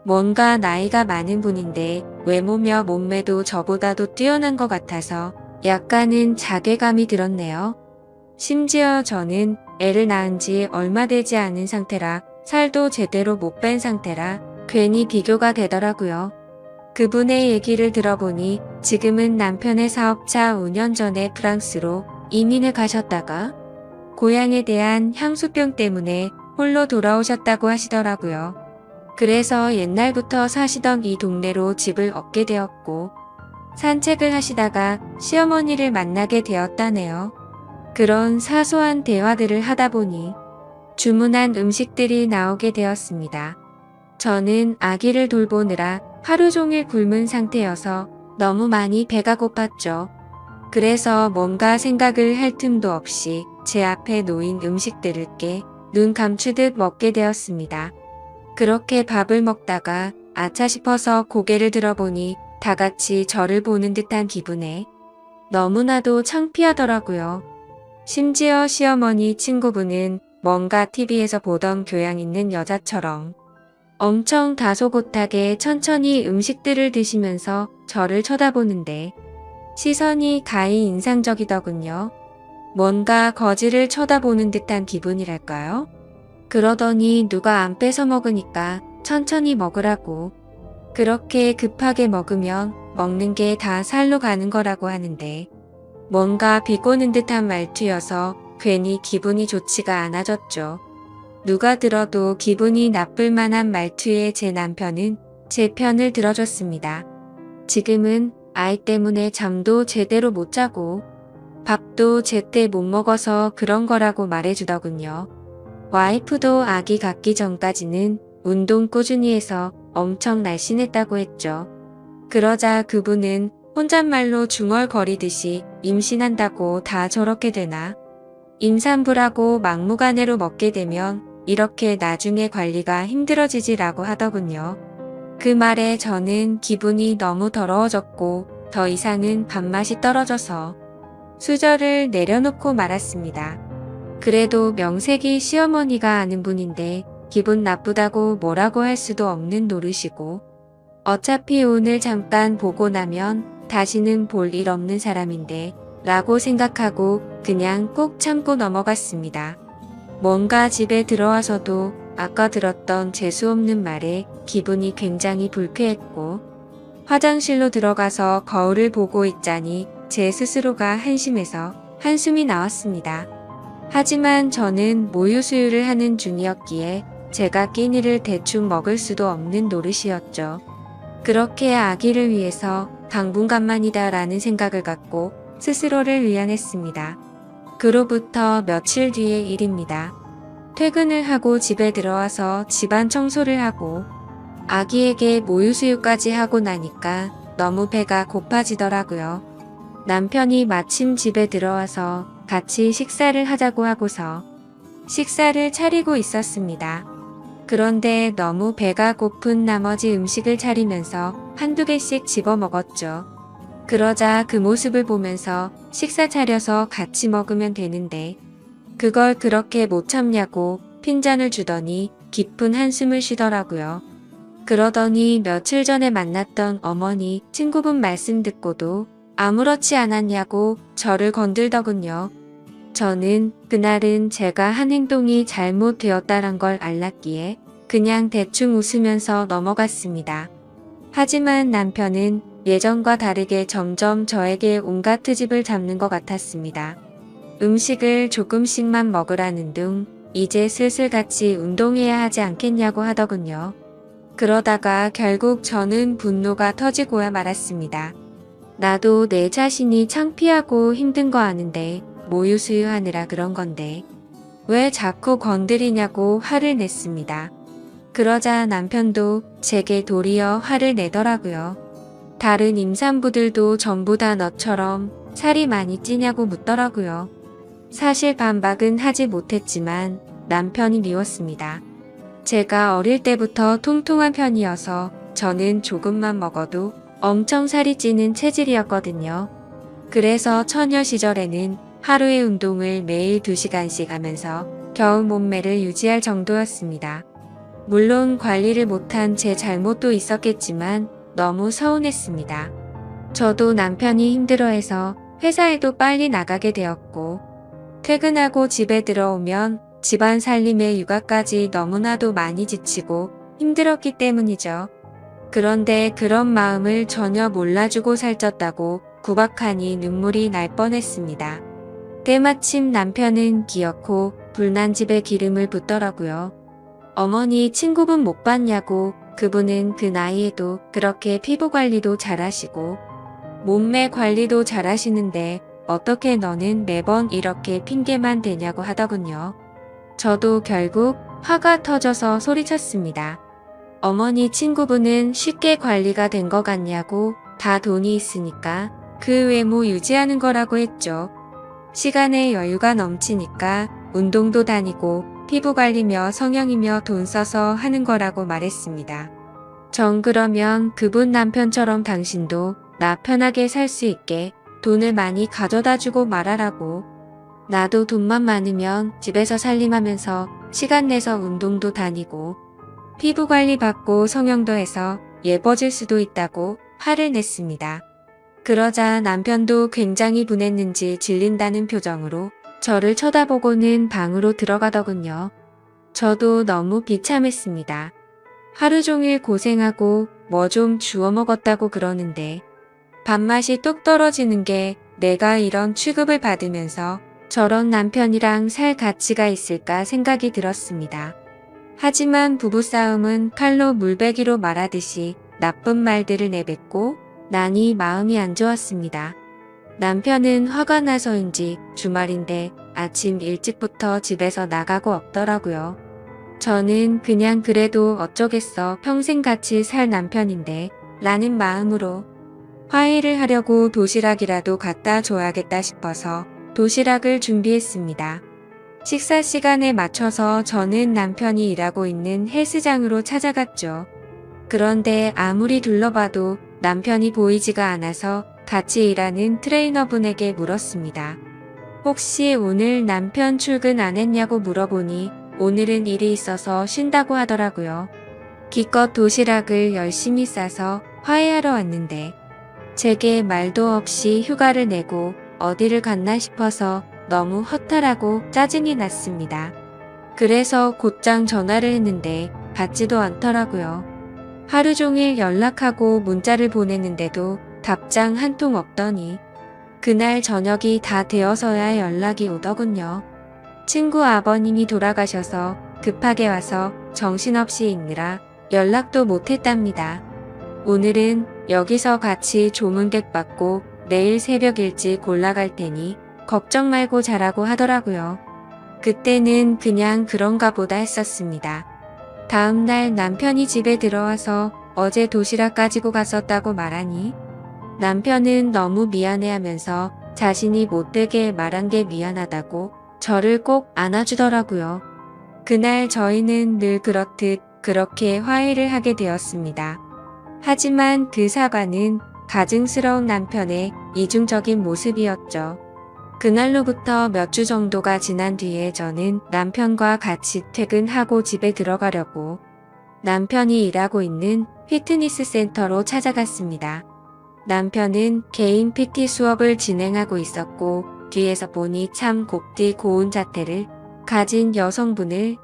뭔가 나이가 많은 분인데 외모며 몸매도 저보다도 뛰어난 것 같아서 약간은 자괴감이 들었네요. 심지어 저는 애를 낳은 지 얼마 되지 않은 상태라 살도 제대로 못 뺀 상태라 괜히 비교가 되더라고요. 그분의 얘기를 들어보니 지금은 남편의 사업차 5년 전에 프랑스로 이민을 가셨다가 고향에 대한 향수병 때문에 홀로 돌아오셨다고 하시더라고요. 그래서 옛날부터 사시던 이 동네로 집을 얻게 되었고 산책을 하시다가 시어머니를 만나게 되었다네요. 그런 사소한 대화들을 하다 보니 주문한 음식들이 나오게 되었습니다. 저는 아기를 돌보느라 하루 종일 굶은 상태여서 너무 많이 배가 고팠죠. 그래서 뭔가 생각을 할 틈도 없이 제 앞에 놓인 음식들을 깨 눈 감추듯 먹게 되었습니다. 그렇게 밥을 먹다가 아차 싶어서 고개를 들어보니 다 같이 저를 보는 듯한 기분에 너무나도 창피하더라고요. 심지어 시어머니 친구분은 뭔가 TV에서 보던 교양 있는 여자처럼 엄청 다소곳하게 천천히 음식들을 드시면서 저를 쳐다보는데 시선이 가히 인상적이더군요. 뭔가 거지를 쳐다보는 듯한 기분이랄까요? 그러더니 누가 안 뺏어 먹으니까 천천히 먹으라고. 그렇게 급하게 먹으면 먹는 게 다 살로 가는 거라고 하는데 뭔가 비꼬는 듯한 말투여서 괜히 기분이 좋지가 않아졌죠. 누가 들어도 기분이 나쁠 만한 말투의 제 남편은 제 편을 들어줬습니다. 지금은 아이 때문에 잠도 제대로 못 자고 밥도 제때 못 먹어서 그런 거라고 말해주더군요. 와이프도 아기 갖기 전까지는 운동 꾸준히 해서 엄청 날씬했다고 했죠. 그러자 그분은 혼잣말로 중얼거리듯이 임신한다고 다 저렇게 되나? 임산부라고 막무가내로 먹게 되면 이렇게 나중에 관리가 힘들어지지라고 하더군요. 그 말에 저는 기분이 너무 더러워졌고 더 이상은 밥맛이 떨어져서 수저를 내려놓고 말았습니다. 그래도 명색이 시어머니가 아는 분인데 기분 나쁘다고 뭐라고 할 수도 없는 노릇이고 어차피 오늘 잠깐 보고 나면 다시는 볼 일 없는 사람인데 라고 생각하고 그냥 꾹 참고 넘어갔습니다. 뭔가 집에 들어와서도 아까 들었던 재수없는 말에 기분이 굉장히 불쾌했고 화장실로 들어가서 거울을 보고 있자니 제 스스로가 한심해서 한숨이 나왔습니다. 하지만 저는 모유 수유를 하는 중이었기에 제가 끼니를 대충 먹을 수도 없는 노릇이었죠. 그렇게 아기를 위해서 당분간만이다 라는 생각을 갖고 스스로를 위안했습니다. 그로부터 며칠 뒤의 일입니다. 퇴근을 하고 집에 들어와서 집안 청소를 하고 아기에게 모유수유까지 하고 나니까 너무 배가 고파지더라고요. 남편이 마침 집에 들어와서 같이 식사를 하자고 하고서 식사를 차리고 있었습니다. 그런데 너무 배가 고픈 나머지 음식을 차리면서 한두 개씩 집어 먹었죠. 그러자 그 모습을 보면서 식사 차려서 같이 먹으면 되는데 그걸 그렇게 못 참냐고 핀잔을 주더니 깊은 한숨을 쉬더라고요. 그러더니 며칠 전에 만났던 어머니 친구분 말씀 듣고도 아무렇지 않았냐고 저를 건들더군요. 저는 그날은 제가 한 행동이 잘못되었다란 걸 알았기에 그냥 대충 웃으면서 넘어갔습니다. 하지만 남편은 예전과 다르게 점점 저에게 온갖 트집을 잡는 것 같았습니다. 음식을 조금씩만 먹으라는 둥 이제 슬슬 같이 운동해야 하지 않겠냐고 하더군요. 그러다가 결국 저는 분노가 터지고야 말았습니다. 나도 내 자신이 창피하고 힘든 거 아는데 모유 수유하느라 그런 건데 왜 자꾸 건드리냐고 화를 냈습니다. 그러자 남편도 제게 도리어 화를 내더라고요. 다른 임산부들도 전부 다 너처럼 살이 많이 찌냐고 묻더라고요. 사실 반박은 하지 못했지만 남편이 미웠습니다. 제가 어릴 때부터 통통한 편이어서 저는 조금만 먹어도 엄청 살이 찌는 체질이었거든요. 그래서 처녀 시절에는 하루에 운동을 매일 2시간씩 하면서 겨우 몸매를 유지할 정도였습니다. 물론 관리를 못한 제 잘못도 있었겠지만 너무 서운했습니다. 저도 남편이 힘들어해서 회사에도 빨리 나가게 되었고 퇴근하고 집에 들어오면 집안 살림에 육아까지 너무나도 많이 지치고 힘들었기 때문이죠. 그런데 그런 마음을 전혀 몰라주고 살쪘다고 구박하니 눈물이 날 뻔했습니다. 때마침 남편은 기어코 불난 집에 기름을 붓더라고요. 어머니 친구분 못 봤냐고 그분은 그 나이에도 그렇게 피부 관리도 잘하시고 몸매 관리도 잘하시는데 어떻게 너는 매번 이렇게 핑계만 대냐고 하더군요. 저도 결국 화가 터져서 소리쳤습니다. 어머니 친구분은 쉽게 관리가 된 것 같냐고 다 돈이 있으니까 그 외모 유지하는 거라고 했죠. 시간에 여유가 넘치니까 운동도 다니고 피부 관리며 성형이며 돈 써서 하는 거라고 말했습니다. 전 그러면 그분 남편처럼 당신도 나 편하게 살 수 있게 돈을 많이 가져다 주고 말하라고. 나도 돈만 많으면 집에서 살림하면서 시간 내서 운동도 다니고 피부 관리 받고 성형도 해서 예뻐질 수도 있다고 화를 냈습니다. 그러자 남편도 굉장히 분했는지 질린다는 표정으로 저를 쳐다보고는 방으로 들어가더군요. 저도 너무 비참했습니다. 하루 종일 고생하고 뭐 좀 주워 먹었다고 그러는데 밥맛이 뚝 떨어지는 게 내가 이런 취급을 받으면서 저런 남편이랑 살 가치가 있을까 생각이 들었습니다. 하지만 부부싸움은 칼로 물베기로 말하듯이 나쁜 말들을 내뱉고 나니 마음이 안 좋았습니다. 남편은 화가 나서인지 주말인데 아침 일찍부터 집에서 나가고 없더라고요. 저는 그냥 그래도 어쩌겠어 평생 같이 살 남편인데 라는 마음으로 화해를 하려고 도시락이라도 갖다 줘야겠다 싶어서 도시락을 준비했습니다. 식사 시간에 맞춰서 저는 남편이 일하고 있는 헬스장으로 찾아갔죠. 그런데 아무리 둘러봐도 남편이 보이지가 않아서 같이 일하는 트레이너분에게 물었습니다. 혹시 오늘 남편 출근 안 했냐고 물어보니 오늘은 일이 있어서 쉰다고 하더라고요. 기껏 도시락을 열심히 싸서 화해하러 왔는데 제게 말도 없이 휴가를 내고 어디를 갔나 싶어서 너무 허탈하고 짜증이 났습니다. 그래서 곧장 전화를 했는데 받지도 않더라고요. 하루 종일 연락하고 문자를 보냈는데도 답장 한 통 없더니 그날 저녁이 다 되어서야 연락이 오더군요. 친구 아버님이 돌아가셔서 급하게 와서 정신없이 있느라 연락도 못했답니다. 오늘은 여기서 같이 조문객 받고 내일 새벽 일찍 올라갈 테니 걱정 말고 자라고 하더라고요. 그때는 그냥 그런가 보다 했었습니다. 다음날 남편이 집에 들어와서 어제 도시락 가지고 갔었다고 말하니 남편은 너무 미안해하면서 자신이 못되게 말한 게 미안하다고 저를 꼭 안아주더라고요. 그날 저희는 늘 그렇듯 그렇게 화해를 하게 되었습니다. 하지만 그 사과는 가증스러운 남편의 이중적인 모습이었죠. 그날로부터 몇 주 정도가 지난 뒤에 저는 남편과 같이 퇴근하고 집에 들어가려고 남편이 일하고 있는 피트니스 센터로 찾아갔습니다. 남편은 개인 PT 수업을 진행하고 있었고 뒤에서 보니 참 곱디 고운 자태를 가진 여성분을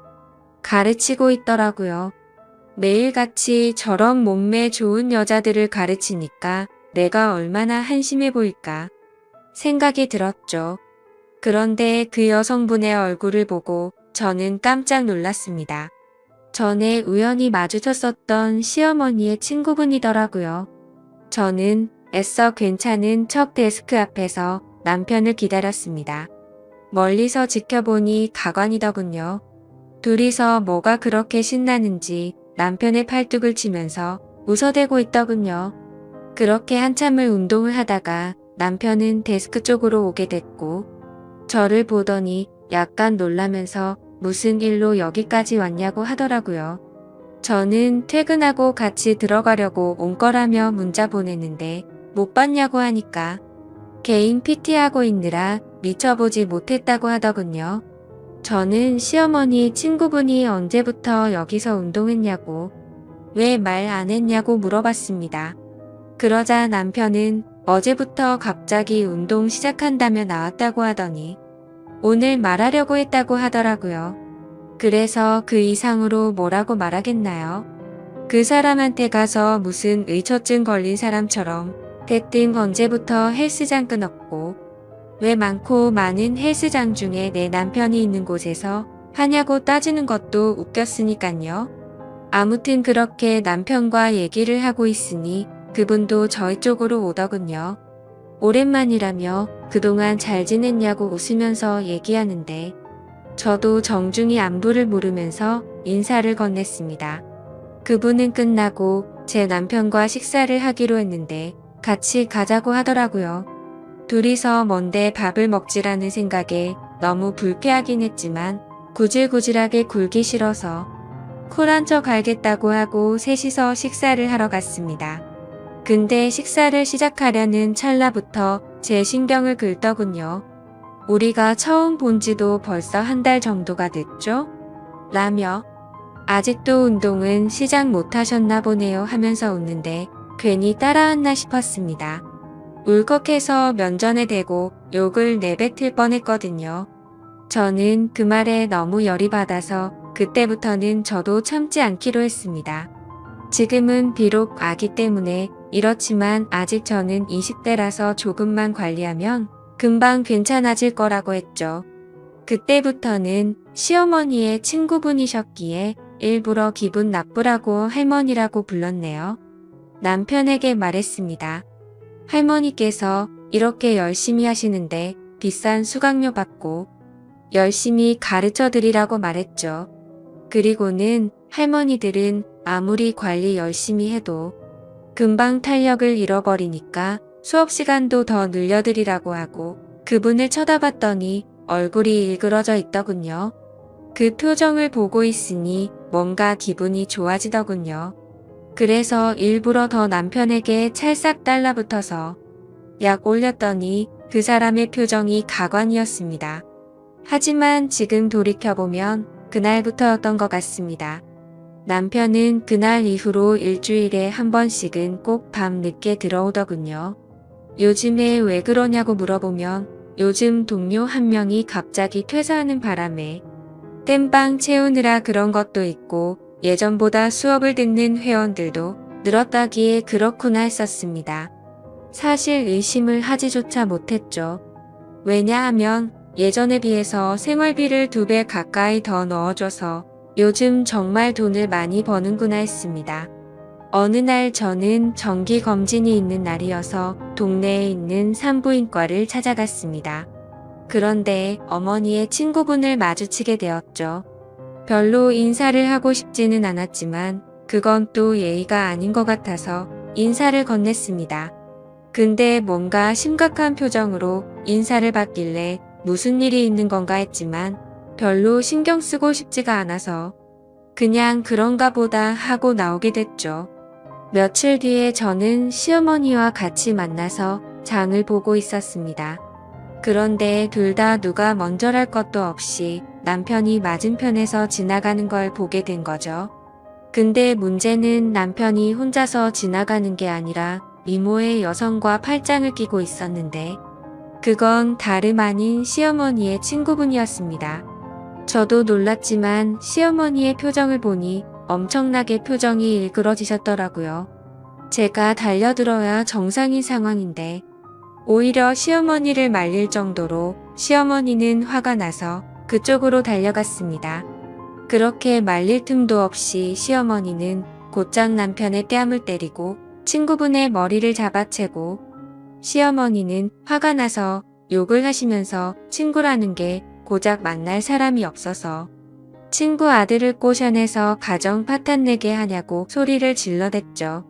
가르치고 있더라고요. 매일같이 저런 몸매 좋은 여자들을 가르치니까 내가 얼마나 한심해 보일까 생각이 들었죠. 그런데 그 여성분의 얼굴을 보고 저는 깜짝 놀랐습니다. 전에 우연히 마주쳤었던 시어머니의 친구분이더라고요. 저는 애써 괜찮은 척 데스크 앞에서 남편을 기다렸습니다. 멀리서 지켜보니 가관이더군요. 둘이서 뭐가 그렇게 신나는지 남편의 팔뚝을 치면서 웃어대고 있더군요. 그렇게 한참을 운동을 하다가 남편은 데스크 쪽으로 오게 됐고 저를 보더니 약간 놀라면서 무슨 일로 여기까지 왔냐고 하더라고요. 저는 퇴근하고 같이 들어가려고 온 거라며 문자 보냈는데 못 봤냐고 하니까 개인 PT하고 있느라 미쳐보지 못했다고 하더군요. 저는 시어머니 친구분이 언제부터 여기서 운동했냐고 왜 말 안 했냐고 물어봤습니다. 그러자 남편은 어제부터 갑자기 운동 시작한다며 나왔다고 하더니 오늘 말하려고 했다고 하더라고요. 그래서 그 이상으로 뭐라고 말하겠나요? 그 사람한테 가서 무슨 의처증 걸린 사람처럼 대뜸 언제부터 헬스장 끊었고 왜 많고 많은 헬스장 중에 내 남편이 있는 곳에서 하냐고 따지는 것도 웃겼으니깐요. 아무튼 그렇게 남편과 얘기를 하고 있으니 그분도 저희 쪽으로 오더군요. 오랜만이라며 그동안 잘 지냈냐고 웃으면서 얘기하는데 저도 정중히 안부를 물으면서 인사를 건넸습니다. 그분은 끝나고 제 남편과 식사를 하기로 했는데 같이 가자고 하더라고요. 둘이서 뭔데 밥을 먹지라는 생각에 너무 불쾌하긴 했지만 구질구질하게 굴기 싫어서 쿨 한 척 알겠다고 하고 셋이서 식사를 하러 갔습니다. 근데 식사를 시작하려는 찰나부터 제 신경을 긁더군요. 우리가 처음 본 지도 벌써 한 달 정도가 됐죠? 라며 아직도 운동은 시작 못하셨나 보네요 하면서 웃는데 괜히 따라왔나 싶었습니다. 울컥해서 면전에 대고 욕을 내뱉을 뻔했거든요. 저는 그 말에 너무 열이 받아서 그때부터는 저도 참지 않기로 했습니다. 지금은 비록 아기 때문에 이렇지만 아직 저는 20대라서 조금만 관리하면 금방 괜찮아질 거라고 했죠. 그때부터는 시어머니의 친구분이셨기에 일부러 기분 나쁘라고 할머니라고 불렀네요. 남편에게 말했습니다. 할머니께서 이렇게 열심히 하시는데 비싼 수강료 받고 열심히 가르쳐 드리라고 말했죠. 그리고는 할머니들은 아무리 관리 열심히 해도 금방 탄력을 잃어버리니까 수업 시간도 더 늘려드리라고 하고 그분을 쳐다봤더니 얼굴이 일그러져 있더군요. 그 표정을 보고 있으니 뭔가 기분이 좋아지더군요. 그래서 일부러 더 남편에게 찰싹 달라붙어서 약 올렸더니 그 사람의 표정이 가관이었습니다. 하지만 지금 돌이켜보면 그날부터였던 것 같습니다. 남편은 그날 이후로 일주일에 한 번씩은 꼭 밤 늦게 들어오더군요. 요즘에 왜 그러냐고 물어보면 요즘 동료 한 명이 갑자기 퇴사하는 바람에 땜빵 채우느라 그런 것도 있고 예전보다 수업을 듣는 회원들도 늘었다기에 그렇구나 했었습니다. 사실 의심을 하지조차 못했죠. 왜냐하면 예전에 비해서 생활비를 2배 가까이 더 넣어줘서 요즘 정말 돈을 많이 버는구나 했습니다. 어느 날 저는 정기검진이 있는 날이어서 동네에 있는 산부인과를 찾아갔습니다. 그런데 어머니의 친구분을 마주치게 되었죠. 별로 인사를 하고 싶지는 않았지만 그건 또 예의가 아닌 것 같아서 인사를 건넸습니다. 근데 뭔가 심각한 표정으로 인사를 받길래 무슨 일이 있는 건가 했지만 별로 신경 쓰고 싶지가 않아서 그냥 그런가 보다 하고 나오게 됐죠. 며칠 뒤에 저는 시어머니와 같이 만나서 장을 보고 있었습니다. 그런데 둘 다 누가 먼저랄 것도 없이 남편이 맞은편에서 지나가는 걸 보게 된 거죠. 근데 문제는 남편이 혼자서 지나가는 게 아니라 미모의 여성과 팔짱을 끼고 있었는데 그건 다름 아닌 시어머니의 친구분이었습니다. 저도 놀랐지만 시어머니의 표정을 보니 엄청나게 표정이 일그러지셨더라고요. 제가 달려들어야 정상인 상황인데 오히려 시어머니를 말릴 정도로 시어머니는 화가 나서 그쪽으로 달려갔습니다. 그렇게 말릴 틈도 없이 시어머니는 곧장 남편의 뺨을 때리고 친구분의 머리를 잡아채고 시어머니는 화가 나서 욕을 하시면서 친구라는 게 고작 만날 사람이 없어서 친구 아들을 꼬셔내서 가정 파탄내게 하냐고 소리를 질러댔죠.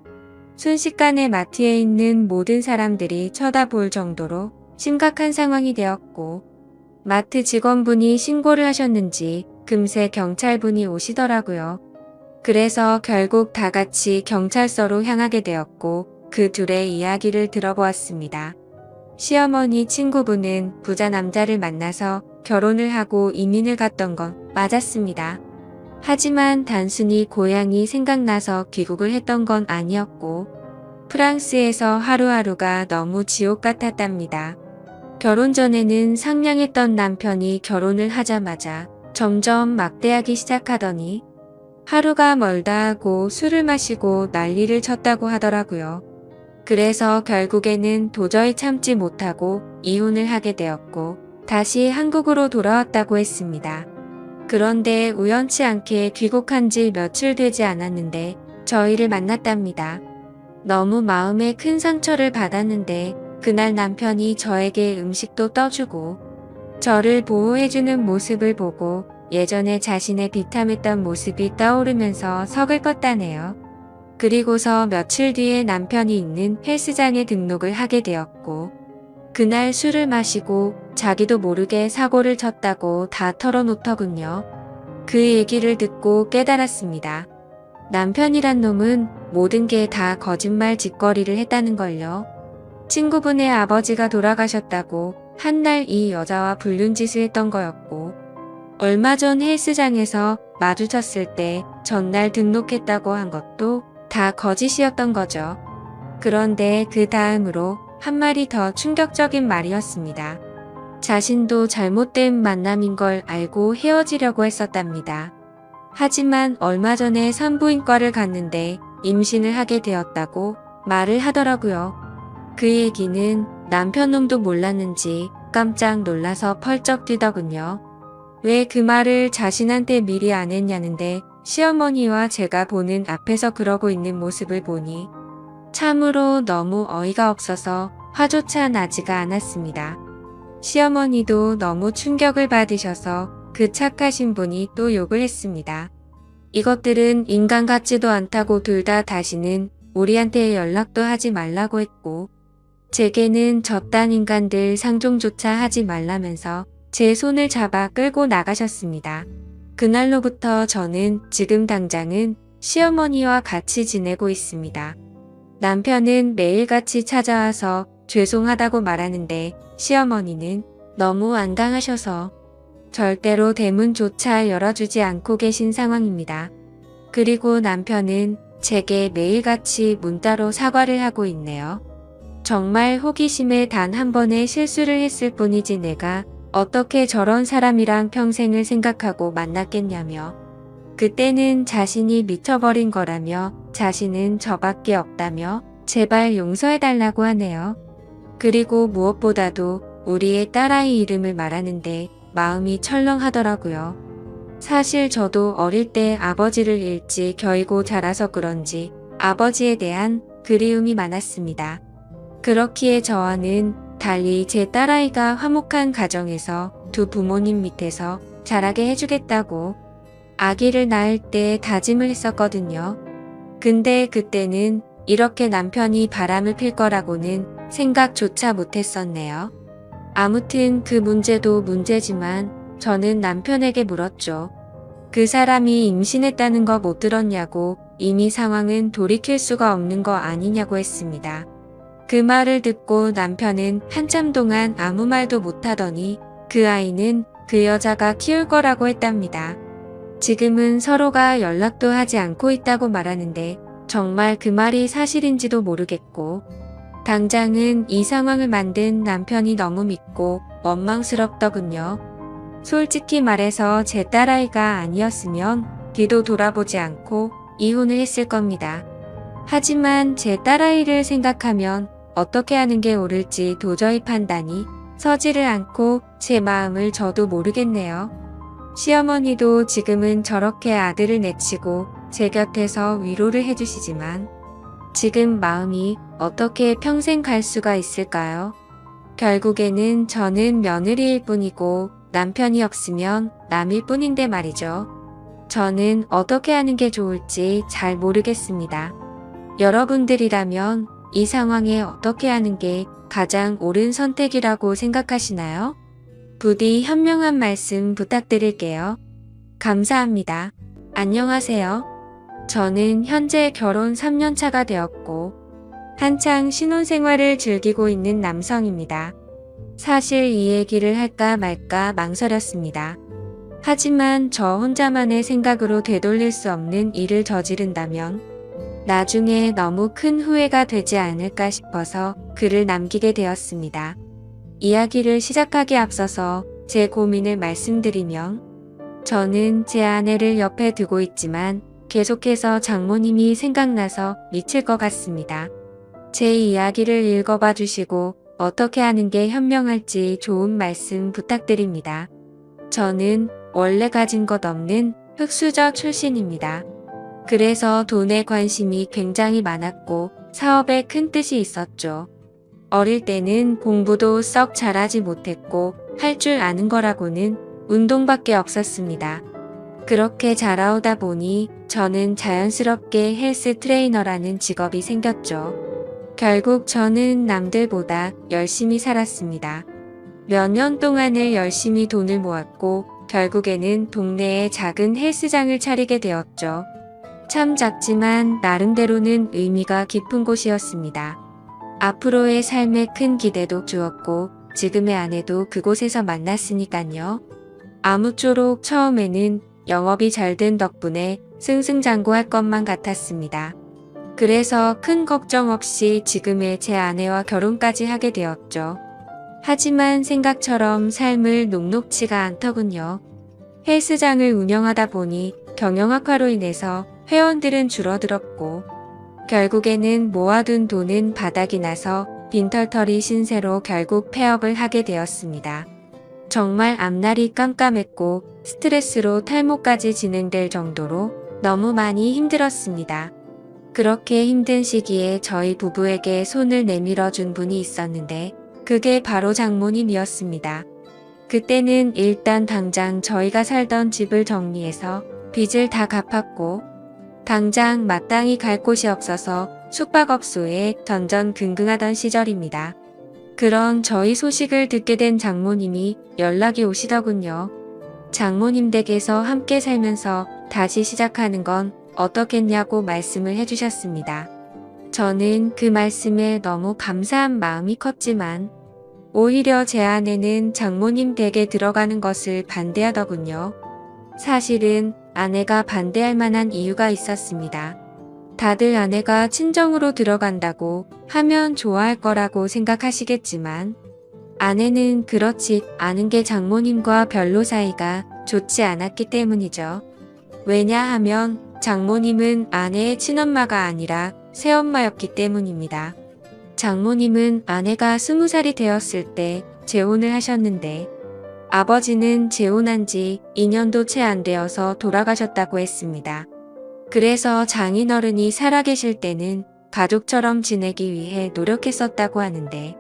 순식간에 마트에 있는 모든 사람들이 쳐다볼 정도로 심각한 상황이 되었고 마트 직원분이 신고를 하셨는지 금세 경찰분이 오시더라고요. 그래서 결국 다 같이 경찰서로 향하게 되었고 그 둘의 이야기를 들어보았습니다. 시어머니 친구분은 부자 남자를 만나서 결혼을 하고 이민을 갔던 건 맞았습니다. 하지만 단순히 고향이 생각나서 귀국을 했던 건 아니었고 프랑스에서 하루하루가 너무 지옥 같았답니다. 결혼 전에는 상냥했던 남편이 결혼을 하자마자 점점 막대하기 시작하더니 하루가 멀다 하고 술을 마시고 난리를 쳤다고 하더라고요. 그래서 결국에는 도저히 참지 못하고 이혼을 하게 되었고 다시 한국으로 돌아왔다고 했습니다. 그런데 우연치 않게 귀국한 지 며칠 되지 않았는데 저희를 만났답니다. 너무 마음에 큰 상처를 받았는데 그날 남편이 저에게 음식도 떠주고 저를 보호해주는 모습을 보고 예전에 자신의 비참했던 모습이 떠오르면서 서글펐다네요. 그리고서 며칠 뒤에 남편이 있는 헬스장에 등록을 하게 되었고 그날 술을 마시고 자기도 모르게 사고를 쳤다고 다 털어놓더군요. 그 얘기를 듣고 깨달았습니다. 남편이란 놈은 모든 게 다 거짓말 짓거리를 했다는 걸요. 친구분의 아버지가 돌아가셨다고 한날 이 여자와 불륜 짓을 했던 거였고 얼마 전 헬스장에서 마주쳤을 때 전날 등록했다고 한 것도 다 거짓이었던 거죠. 그런데 그 다음으로 한 말이 더 충격적인 말이었습니다. 자신도 잘못된 만남인 걸 알고 헤어지려고 했었답니다. 하지만 얼마 전에 산부인과를 갔는데 임신을 하게 되었다고 말을 하더라고요. 그 얘기는 남편놈도 몰랐는지 깜짝 놀라서 펄쩍 뛰더군요. 왜 그 말을 자신한테 미리 안 했냐는데 시어머니와 제가 보는 앞에서 그러고 있는 모습을 보니 참으로 너무 어이가 없어서 화조차 나지가 않았습니다. 시어머니도 너무 충격을 받으셔서 그 착하신 분이 또 욕을 했습니다. 이것들은 인간 같지도 않다고 둘 다 다시는 우리한테 연락도 하지 말라고 했고 제게는 저딴 인간들 상종조차 하지 말라면서 제 손을 잡아 끌고 나가셨습니다. 그날로부터 저는 지금 당장은 시어머니와 같이 지내고 있습니다. 남편은 매일같이 찾아와서 죄송하다고 말하는데 시어머니는 너무 안당하셔서 절대로 대문조차 열어주지 않고 계신 상황입니다. 그리고 남편은 제게 매일같이 문자로 사과를 하고 있네요. 정말 호기심에 단 한 번의 실수를 했을 뿐이지 내가 어떻게 저런 사람이랑 평생을 생각하고 만났겠냐며. 그때는 자신이 미쳐버린 거라며 자신은 저밖에 없다며 제발 용서해달라고 하네요. 그리고 무엇보다도 우리의 딸아이 이름을 말하는데 마음이 철렁하더라고요. 사실 저도 어릴 때 아버지를 일찍 겨이고 자라서 그런지 아버지에 대한 그리움이 많았습니다. 그렇기에 저와는 달리 제 딸아이가 화목한 가정에서 두 부모님 밑에서 자라게 해주겠다고 아기를 낳을 때 다짐을 했었거든요. 근데 그때는 이렇게 남편이 바람을 필 거라고는 생각조차 못했었네요. 아무튼 그 문제도 문제지만 저는 남편에게 물었죠. 그 사람이 임신했다는 거 못 들었냐고, 이미 상황은 돌이킬 수가 없는 거 아니냐고 했습니다. 그 말을 듣고 남편은 한참 동안 아무 말도 못하더니 그 아이는 그 여자가 키울 거라고 했답니다. 지금은 서로가 연락도 하지 않고 있다고 말하는데 정말 그 말이 사실인지도 모르겠고, 당장은 이 상황을 만든 남편이 너무 믿고 원망스럽더군요. 솔직히 말해서 제 딸아이가 아니었으면 뒤도 돌아보지 않고 이혼을 했을 겁니다. 하지만 제 딸아이를 생각하면 어떻게 하는 게 옳을지 도저히 판단이 서지를 않고 제 마음을 저도 모르겠네요. 시어머니도 지금은 저렇게 아들을 내치고 제 곁에서 위로를 해주시지만 지금 마음이 어떻게 평생 갈 수가 있을까요? 결국에는 저는 며느리일 뿐이고 남편이 없으면 남일 뿐인데 말이죠. 저는 어떻게 하는 게 좋을지 잘 모르겠습니다. 여러분들이라면 이 상황에 어떻게 하는 게 가장 옳은 선택이라고 생각하시나요? 부디 현명한 말씀 부탁드릴게요. 감사합니다. 안녕하세요. 저는 현재 결혼 3년 차가 되었고 한창 신혼생활을 즐기고 있는 남성입니다. 사실 이 얘기를 할까 말까 망설였습니다. 하지만 저 혼자만의 생각으로 되돌릴 수 없는 일을 저지른다면 나중에 너무 큰 후회가 되지 않을까 싶어서 글을 남기게 되었습니다. 이야기를 시작하기에 앞서서 제 고민을 말씀드리면, 저는 제 아내를 옆에 두고 있지만 계속해서 장모님이 생각나서 미칠 것 같습니다. 제 이야기를 읽어봐 주시고 어떻게 하는 게 현명할지 좋은 말씀 부탁드립니다. 저는 원래 가진 것 없는 흙수저 출신입니다. 그래서 돈에 관심이 굉장히 많았고 사업에 큰 뜻이 있었죠. 어릴 때는 공부도 썩 잘하지 못했고 할 줄 아는 거라고는 운동밖에 없었습니다. 그렇게 자라오다 보니 저는 자연스럽게 헬스 트레이너라는 직업이 생겼죠. 결국 저는 남들보다 열심히 살았습니다. 몇 년 동안을 열심히 돈을 모았고 결국에는 동네에 작은 헬스장을 차리게 되었죠. 참 작지만 나름대로는 의미가 깊은 곳이었습니다. 앞으로의 삶에 큰 기대도 주었고 지금의 아내도 그곳에서 만났으니까요. 아무쪼록 처음에는 영업이 잘 된 덕분에 승승장구할 것만 같았습니다. 그래서 큰 걱정 없이 지금의 제 아내와 결혼까지 하게 되었죠. 하지만 생각처럼 삶을 녹록지가 않더군요. 헬스장을 운영하다 보니 경영악화로 인해서 회원들은 줄어들었고 결국에는 모아둔 돈은 바닥이 나서 빈털터리 신세로 결국 폐업을 하게 되었습니다. 정말 앞날이 깜깜했고 스트레스로 탈모까지 진행될 정도로 너무 많이 힘들었습니다. 그렇게 힘든 시기에 저희 부부에게 손을 내밀어 준 분이 있었는데 그게 바로 장모님이었습니다. 그때는 일단 당장 저희가 살던 집을 정리해서 빚을 다 갚았고 당장 마땅히 갈 곳이 없어서 숙박업소에 전전긍긍하던 시절입니다. 그런 저희 소식을 듣게 된 장모님이 연락이 오시더군요. 장모님 댁에서 함께 살면서 다시 시작하는 건 어떻겠냐고 말씀을 해주셨습니다. 저는 그 말씀에 너무 감사한 마음이 컸지만 오히려 제 아내는 장모님 댁에 들어가는 것을 반대하더군요. 사실은 아내가 반대할 만한 이유가 있었습니다. 다들 아내가 친정으로 들어간다고 하면 좋아할 거라고 생각하시겠지만 아내는 그렇지 않은 게 장모님과 별로 사이가 좋지 않았기 때문이죠. 왜냐하면 장모님은 아내의 친엄마가 아니라 새엄마였기 때문입니다. 장모님은 아내가 20살이 되었을 때 재혼을 하셨는데 아버지는 재혼한 지 2년도 채 안 되어서 돌아가셨다고 했습니다. 그래서 장인어른이 살아계실 때는 가족처럼 지내기 위해 노력했었다고 하는데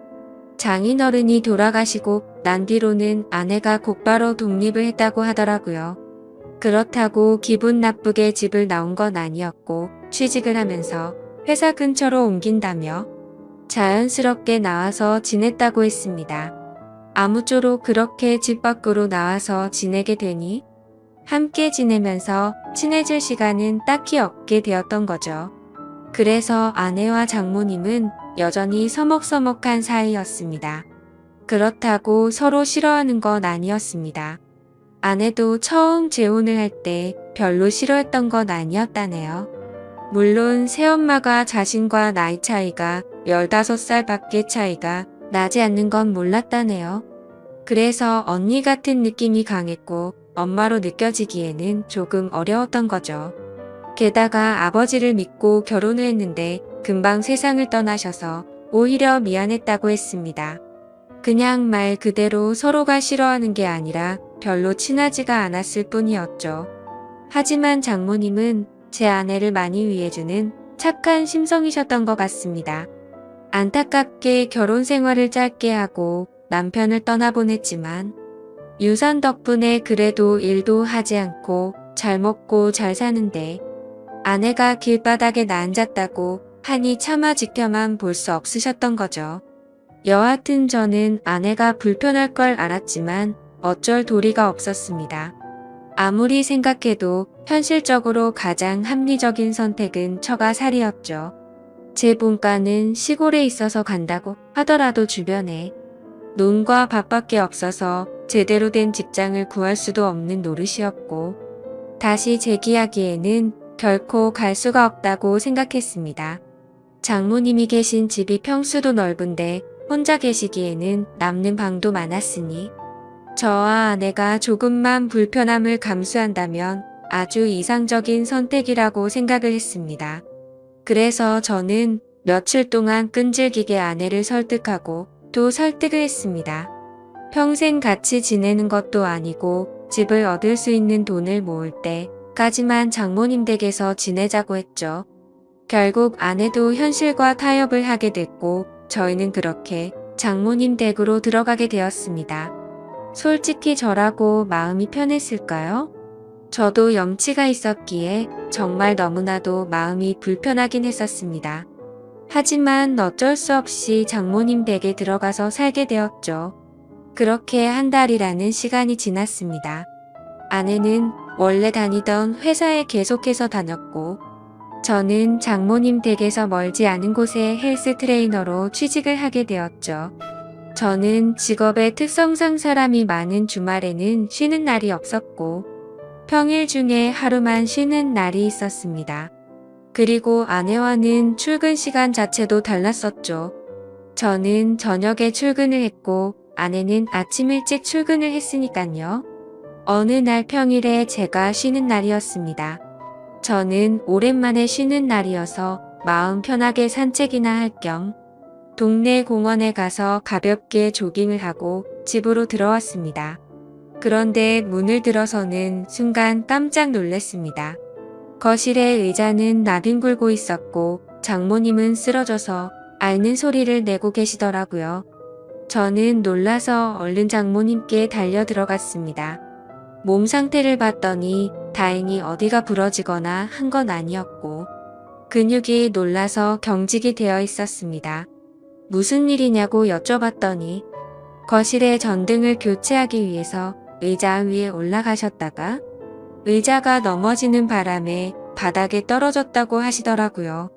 장인어른이 돌아가시고 난 뒤로는 아내가 곧바로 독립을 했다고 하더라고요. 그렇다고 기분 나쁘게 집을 나온 건 아니었고 취직을 하면서 회사 근처로 옮긴다며 자연스럽게 나와서 지냈다고 했습니다. 아무쪼록 그렇게 집 밖으로 나와서 지내게 되니 함께 지내면서 친해질 시간은 딱히 없게 되었던 거죠. 그래서 아내와 장모님은 여전히 서먹서먹한 사이였습니다. 그렇다고 서로 싫어하는 건 아니었습니다. 아내도 처음 재혼을 할 때 별로 싫어했던 건 아니었다네요. 물론 새엄마가 자신과 나이 차이가 15살 밖에 차이가 나지 않는 건 몰랐다네요. 그래서 언니 같은 느낌이 강했고 엄마로 느껴지기에는 조금 어려웠던 거죠. 게다가 아버지를 믿고 결혼을 했는데 금방 세상을 떠나셔서 오히려 미안했다고 했습니다. 그냥 말 그대로 서로가 싫어하는 게 아니라 별로 친하지가 않았을 뿐이었죠. 하지만 장모님은 제 아내를 많이 위해주는 착한 심성이셨던 것 같습니다. 안타깝게 결혼 생활을 짧게 하고 남편을 떠나보냈지만 유산 덕분에 그래도 일도 하지 않고 잘 먹고 잘 사는데 아내가 길바닥에 앉았다고 하니 차마 지켜만 볼 수 없으셨던 거죠. 여하튼 저는 아내가 불편할 걸 알았지만 어쩔 도리가 없었습니다. 아무리 생각해도 현실적으로 가장 합리적인 선택은 처가 살이었죠. 제 본가는 시골에 있어서 간다고 하더라도 주변에 논과 밭밖에 없어서 제대로 된 직장을 구할 수도 없는 노릇이었고 다시 재기하기에는 결코 갈 수가 없다고 생각했습니다. 장모님이 계신 집이 평수도 넓은데 혼자 계시기에는 남는 방도 많았으니 저와 아내가 조금만 불편함을 감수한다면 아주 이상적인 선택이라고 생각을 했습니다. 그래서 저는 며칠 동안 끈질기게 아내를 설득하고 또 설득을 했습니다. 평생 같이 지내는 것도 아니고 집을 얻을 수 있는 돈을 모을 때까지만 장모님 댁에서 지내자고 했죠. 결국 아내도 현실과 타협을 하게 됐고 저희는 그렇게 장모님 댁으로 들어가게 되었습니다. 솔직히 저라고 마음이 편했을까요? 저도 염치가 있었기에 정말 너무나도 마음이 불편하긴 했었습니다. 하지만 어쩔 수 없이 장모님 댁에 들어가서 살게 되었죠. 그렇게 한 달이라는 시간이 지났습니다. 아내는 원래 다니던 회사에 계속해서 다녔고 저는 장모님 댁에서 멀지 않은 곳에 헬스 트레이너로 취직을 하게 되었죠. 저는 직업의 특성상 사람이 많은 주말에는 쉬는 날이 없었고 평일 중에 하루만 쉬는 날이 있었습니다. 그리고 아내와는 출근 시간 자체도 달랐었죠. 저는 저녁에 출근을 했고 아내는 아침 일찍 출근을 했으니깐요. 어느 날 평일에 제가 쉬는 날이었습니다. 저는 오랜만에 쉬는 날이어서 마음 편하게 산책이나 할 겸 동네 공원에 가서 가볍게 조깅을 하고 집으로 들어왔습니다. 그런데 문을 들어서는 순간 깜짝 놀랐습니다. 거실의 의자는 나뒹굴고 있었고 장모님은 쓰러져서 앓는 소리를 내고 계시더라고요. 저는 놀라서 얼른 장모님께 달려 들어갔습니다. 몸 상태를 봤더니 다행히 어디가 부러지거나 한 건 아니었고 근육이 놀라서 경직이 되어 있었습니다. 무슨 일이냐고 여쭤봤더니 거실의 전등을 교체하기 위해서 의자 위에 올라가셨다가 의자가 넘어지는 바람에 바닥에 떨어졌다고 하시더라고요.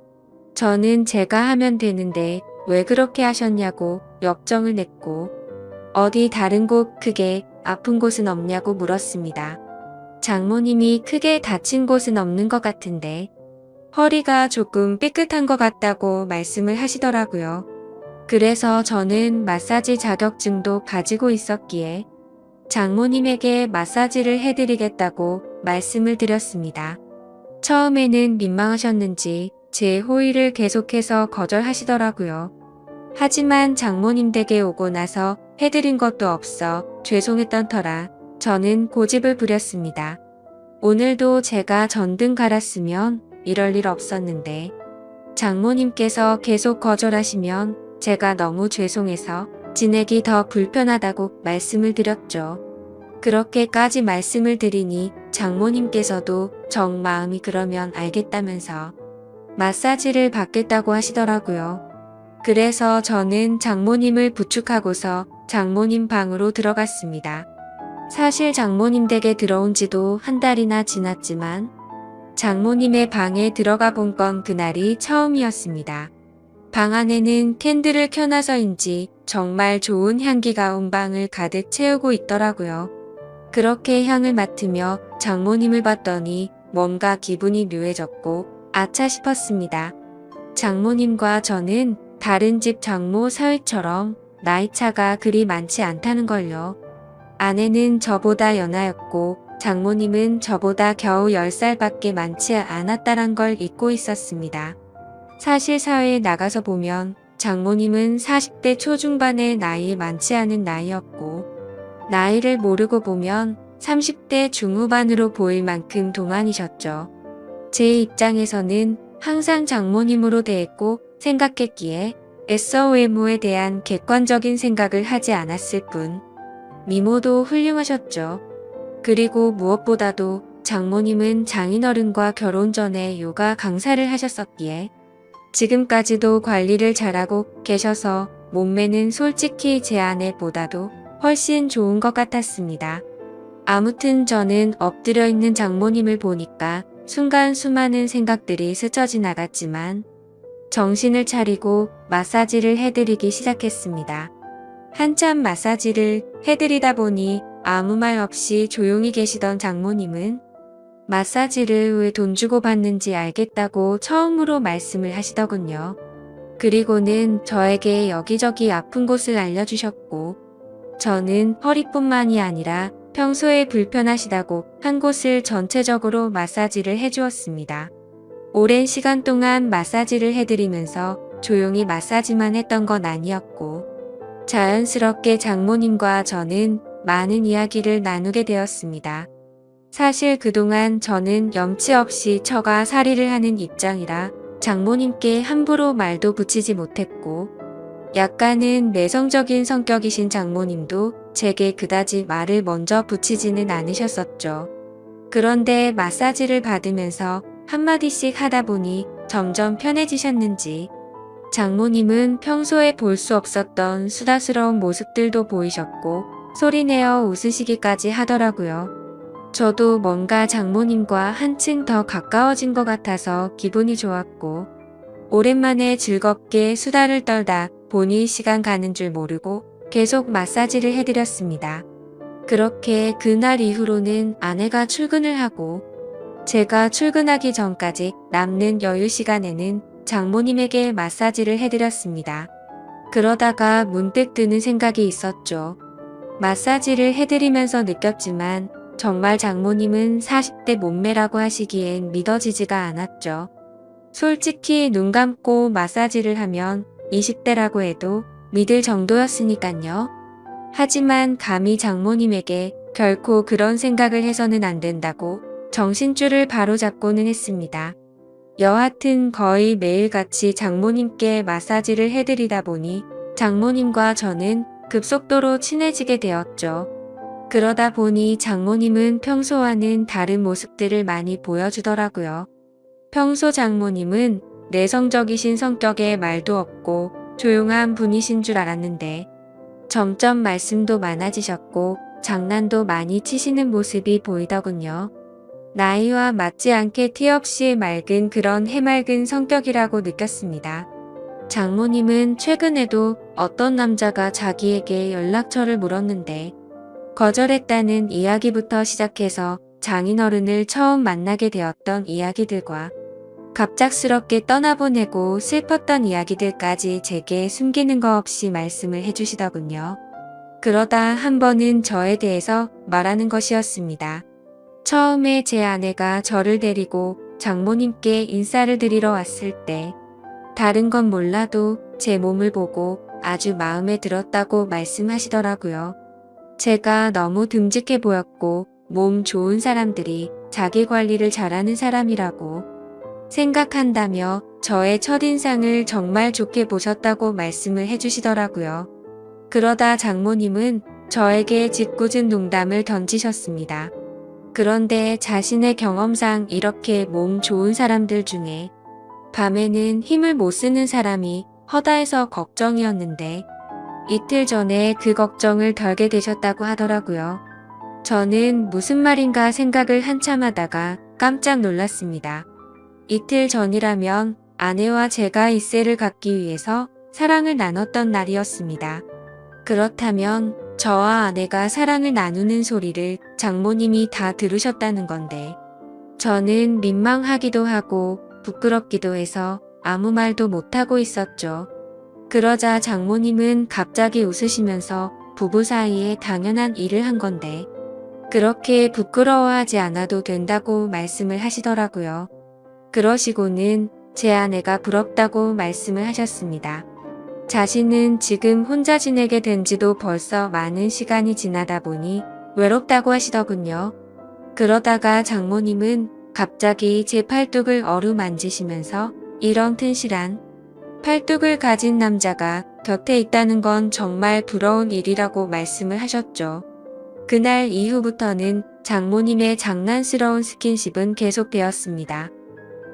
저는 제가 하면 되는데 왜 그렇게 하셨냐고 역정을 냈고 어디 다른 곳 크게 아픈 곳은 없냐고 물었습니다. 장모님이 크게 다친 곳은 없는 것 같은데 허리가 조금 삐끗한 것 같다고 말씀을 하시더라고요. 그래서 저는 마사지 자격증도 가지고 있었기에 장모님에게 마사지를 해드리겠다고 말씀을 드렸습니다. 처음에는 민망하셨는지 제 호의를 계속해서 거절하시더라고요. 하지만 장모님 댁에 오고 나서 해드린 것도 없어 죄송했던 터라 저는 고집을 부렸습니다. 오늘도 제가 전등 갈았으면 이럴 일 없었는데 장모님께서 계속 거절하시면 제가 너무 죄송해서 지내기 더 불편하다고 말씀을 드렸죠. 그렇게까지 말씀을 드리니 장모님께서도 정 마음이 그러면 알겠다면서 마사지를 받겠다고 하시더라고요. 그래서 저는 장모님을 부축하고서 장모님 방으로 들어갔습니다. 사실 장모님 댁에 들어온 지도 한 달이나 지났지만 장모님의 방에 들어가 본 건 그날이 처음이었습니다. 방 안에는 캔들을 켜놔서인지 정말 좋은 향기가 온 방을 가득 채우고 있더라고요. 그렇게 향을 맡으며 장모님을 봤더니 뭔가 기분이 묘해졌고 아차 싶었습니다. 장모님과 저는 다른 집 장모 사위처럼 나이차가 그리 많지 않다는 걸요. 아내는 저보다 연하였고 장모님은 저보다 겨우 10살밖에 많지 않았다란 걸 잊고 있었습니다. 사실 사회에 나가서 보면 장모님은 40대 초중반의 나이 많지 않은 나이였고 나이를 모르고 보면 30대 중후반으로 보일 만큼 동안이셨죠. 제 입장에서는 항상 장모님으로 대했고 생각했기에 애써 외모에 대한 객관적인 생각을 하지 않았을 뿐 미모도 훌륭하셨죠. 그리고 무엇보다도 장모님은 장인어른과 결혼 전에 요가 강사를 하셨었기에 지금까지도 관리를 잘하고 계셔서 몸매는 솔직히 제 아내보다도 훨씬 좋은 것 같았습니다. 아무튼 저는 엎드려 있는 장모님을 보니까 순간 수많은 생각들이 스쳐 지나갔지만 정신을 차리고 마사지를 해드리기 시작했습니다. 한참 마사지를 해드리다 보니 아무 말 없이 조용히 계시던 장모님은 마사지를 왜 돈 주고 받는지 알겠다고 처음으로 말씀을 하시더군요. 그리고는 저에게 여기저기 아픈 곳을 알려주셨고 저는 허리뿐만이 아니라 평소에 불편하시다고 한 곳을 전체적으로 마사지를 해주었습니다. 오랜 시간 동안 마사지를 해드리면서 조용히 마사지만 했던 건 아니었고 자연스럽게 장모님과 저는 많은 이야기를 나누게 되었습니다. 사실 그동안 저는 염치 없이 처가 살이를 하는 입장이라 장모님께 함부로 말도 붙이지 못했고 약간은 내성적인 성격이신 장모님도 제게 그다지 말을 먼저 붙이지는 않으셨었죠. 그런데 마사지를 받으면서 한마디씩 하다 보니 점점 편해지셨는지 장모님은 평소에 볼 수 없었던 수다스러운 모습들도 보이셨고 소리내어 웃으시기까지 하더라고요. 저도 뭔가 장모님과 한층 더 가까워진 것 같아서 기분이 좋았고 오랜만에 즐겁게 수다를 떨다 보니 시간 가는 줄 모르고 계속 마사지를 해드렸습니다. 그렇게 그날 이후로는 아내가 출근을 하고 제가 출근하기 전까지 남는 여유 시간에는 장모님에게 마사지를 해드렸습니다. 그러다가 문득 드는 생각이 있었죠. 마사지를 해드리면서 느꼈지만 정말 장모님은 40대 몸매라고 하시기엔 믿어지지가 않았죠. 솔직히 눈 감고 마사지를 하면 20대라고 해도 믿을 정도였으니깐요. 하지만 감히 장모님에게 결코 그런 생각을 해서는 안 된다고 정신줄을 바로잡고는 했습니다. 여하튼 거의 매일같이 장모님께 마사지를 해드리다 보니 장모님과 저는 급속도로 친해지게 되었죠. 그러다 보니 장모님은 평소와는 다른 모습들을 많이 보여주더라고요. 평소 장모님은 내성적이신 성격에 말도 없고 조용한 분이신 줄 알았는데 점점 말씀도 많아지셨고 장난도 많이 치시는 모습이 보이더군요. 나이와 맞지 않게 티 없이 맑은 그런 해맑은 성격이라고 느꼈습니다. 장모님은 최근에도 어떤 남자가 자기에게 연락처를 물었는데 거절했다는 이야기부터 시작해서 장인어른을 처음 만나게 되었던 이야기들과 갑작스럽게 떠나보내고 슬펐던 이야기들까지 제게 숨기는 거 없이 말씀을 해주시더군요. 그러다 한 번은 저에 대해서 말하는 것이었습니다. 처음에 제 아내가 저를 데리고 장모님께 인사를 드리러 왔을 때 다른 건 몰라도 제 몸을 보고 아주 마음에 들었다고 말씀하시더라고요. 제가 너무 듬직해 보였고 몸 좋은 사람들이 자기 관리를 잘하는 사람이라고 생각한다며 저의 첫인상을 정말 좋게 보셨다고 말씀을 해주시더라고요. 그러다 장모님은 저에게 짓궂은 농담을 던지셨습니다. 그런데 자신의 경험상 이렇게 몸 좋은 사람들 중에 밤에는 힘을 못 쓰는 사람이 허다해서 걱정이었는데 이틀 전에 그 걱정을 덜게 되셨다고 하더라고요. 저는 무슨 말인가 생각을 한참 하다가 깜짝 놀랐습니다. 이틀 전이라면 아내와 제가 이세를 갖기 위해서 사랑을 나눴던 날이었습니다. 그렇다면 저와 아내가 사랑을 나누는 소리를 장모님이 다 들으셨다는 건데 저는 민망하기도 하고 부끄럽기도 해서 아무 말도 못하고 있었죠. 그러자 장모님은 갑자기 웃으시면서 부부 사이에 당연한 일을 한 건데 그렇게 부끄러워하지 않아도 된다고 말씀을 하시더라고요. 그러시고는 제 아내가 부럽다고 말씀을 하셨습니다. 자신은 지금 혼자 지내게 된 지도 벌써 많은 시간이 지나다 보니 외롭다고 하시더군요. 그러다가 장모님은 갑자기 제 팔뚝을 어루만지시면서 이런 튼실한 팔뚝을 가진 남자가 곁에 있다는 건 정말 부러운 일이라고 말씀을 하셨죠. 그날 이후부터는 장모님의 장난스러운 스킨십은 계속되었습니다.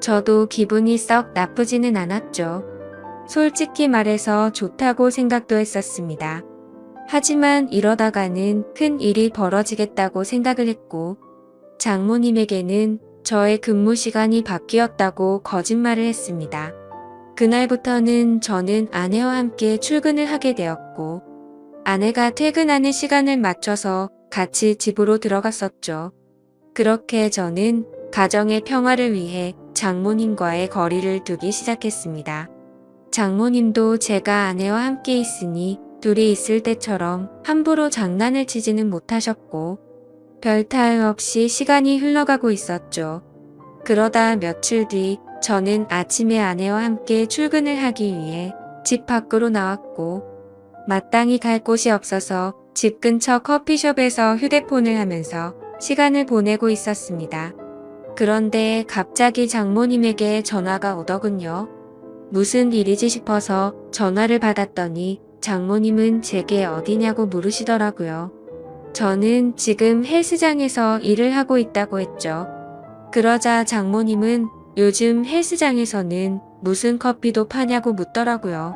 저도 기분이 썩 나쁘지는 않았죠. 솔직히 말해서 좋다고 생각도 했었습니다. 하지만 이러다가는 큰 일이 벌어지겠다고 생각을 했고 장모님에게는 저의 근무 시간이 바뀌었다고 거짓말을 했습니다. 그날부터는 저는 아내와 함께 출근을 하게 되었고 아내가 퇴근하는 시간을 맞춰서 같이 집으로 들어갔었죠. 그렇게 저는 가정의 평화를 위해 장모님과의 거리를 두기 시작했습니다. 장모님도 제가 아내와 함께 있으니 둘이 있을 때처럼 함부로 장난을 치지는 못하셨고 별 탈 없이 시간이 흘러가고 있었죠. 그러다 며칠 뒤 저는 아침에 아내와 함께 출근을 하기 위해 집 밖으로 나왔고 마땅히 갈 곳이 없어서 집 근처 커피숍에서 휴대폰을 하면서 시간을 보내고 있었습니다. 그런데 갑자기 장모님에게 전화가 오더군요. 무슨 일이지 싶어서 전화를 받았더니 장모님은 제게 어디냐고 물으시더라고요. 저는 지금 헬스장에서 일을 하고 있다고 했죠. 그러자 장모님은 요즘 헬스장에서는 무슨 커피도 파냐고 묻더라고요.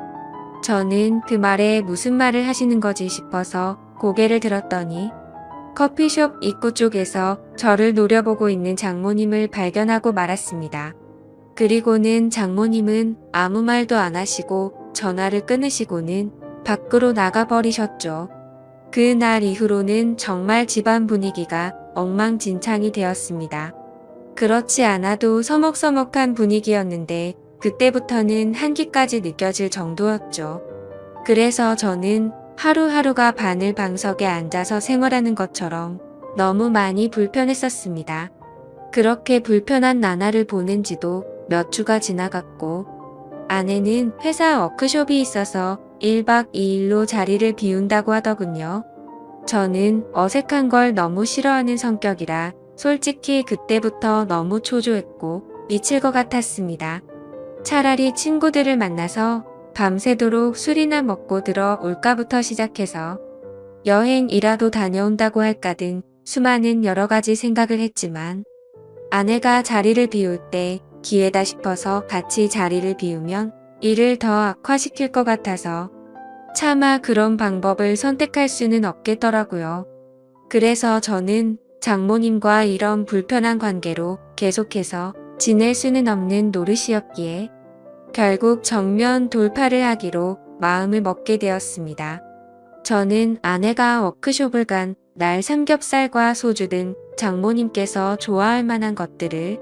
저는 그 말에 무슨 말을 하시는 거지 싶어서 고개를 들었더니 커피숍 입구 쪽에서 저를 노려보고 있는 장모님을 발견하고 말았습니다. 그리고는 장모님은 아무 말도 안 하시고 전화를 끊으시고는 밖으로 나가버리셨죠. 그날 이후로는 정말 집안 분위기가 엉망진창이 되었습니다. 그렇지 않아도 서먹서먹한 분위기였는데 그때부터는 한기까지 느껴질 정도였죠. 그래서 저는 하루하루가 바늘방석에 앉아서 생활하는 것처럼 너무 많이 불편했었습니다. 그렇게 불편한 나날을 보낸 지도 몇 주가 지나갔고 아내는 회사 워크숍이 있어서 1박 2일로 자리를 비운다고 하더군요. 저는 어색한 걸 너무 싫어하는 성격이라 솔직히 그때부터 너무 초조했고 미칠 것 같았습니다. 차라리 친구들을 만나서 밤새도록 술이나 먹고 들어올까부터 시작해서 여행이라도 다녀온다고 할까 등 수많은 여러 가지 생각을 했지만 아내가 자리를 비울 때 기회다 싶어서 같이 자리를 비우면 일을 더 악화시킬 것 같아서 차마 그런 방법을 선택할 수는 없겠더라고요. 그래서 저는 장모님과 이런 불편한 관계로 계속해서 지낼 수는 없는 노릇이었기에 결국 정면 돌파를 하기로 마음을 먹게 되었습니다. 저는 아내가 워크숍을 간 날 삼겹살과 소주 등 장모님께서 좋아할 만한 것들을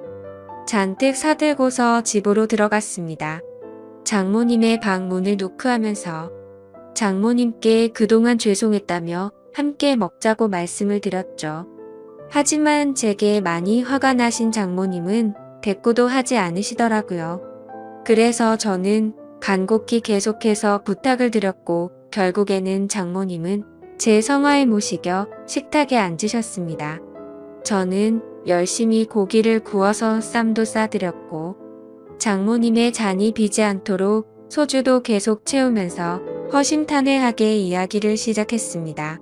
잔뜩 사들고서 집으로 들어갔습니다. 장모님의 방 문을 노크하면서 장모님께 그동안 죄송했다며 함께 먹자고 말씀을 드렸죠. 하지만 제게 많이 화가 나신 장모님은 대꾸도 하지 않으시더라고요. 그래서 저는 간곡히 계속해서 부탁을 드렸고 결국에는 장모님은 제 성화에 모시겨 식탁에 앉으셨습니다. 저는 열심히 고기를 구워서 쌈도 싸드렸고 장모님의 잔이 비지 않도록 소주도 계속 채우면서 허심탄회하게 이야기를 시작했습니다.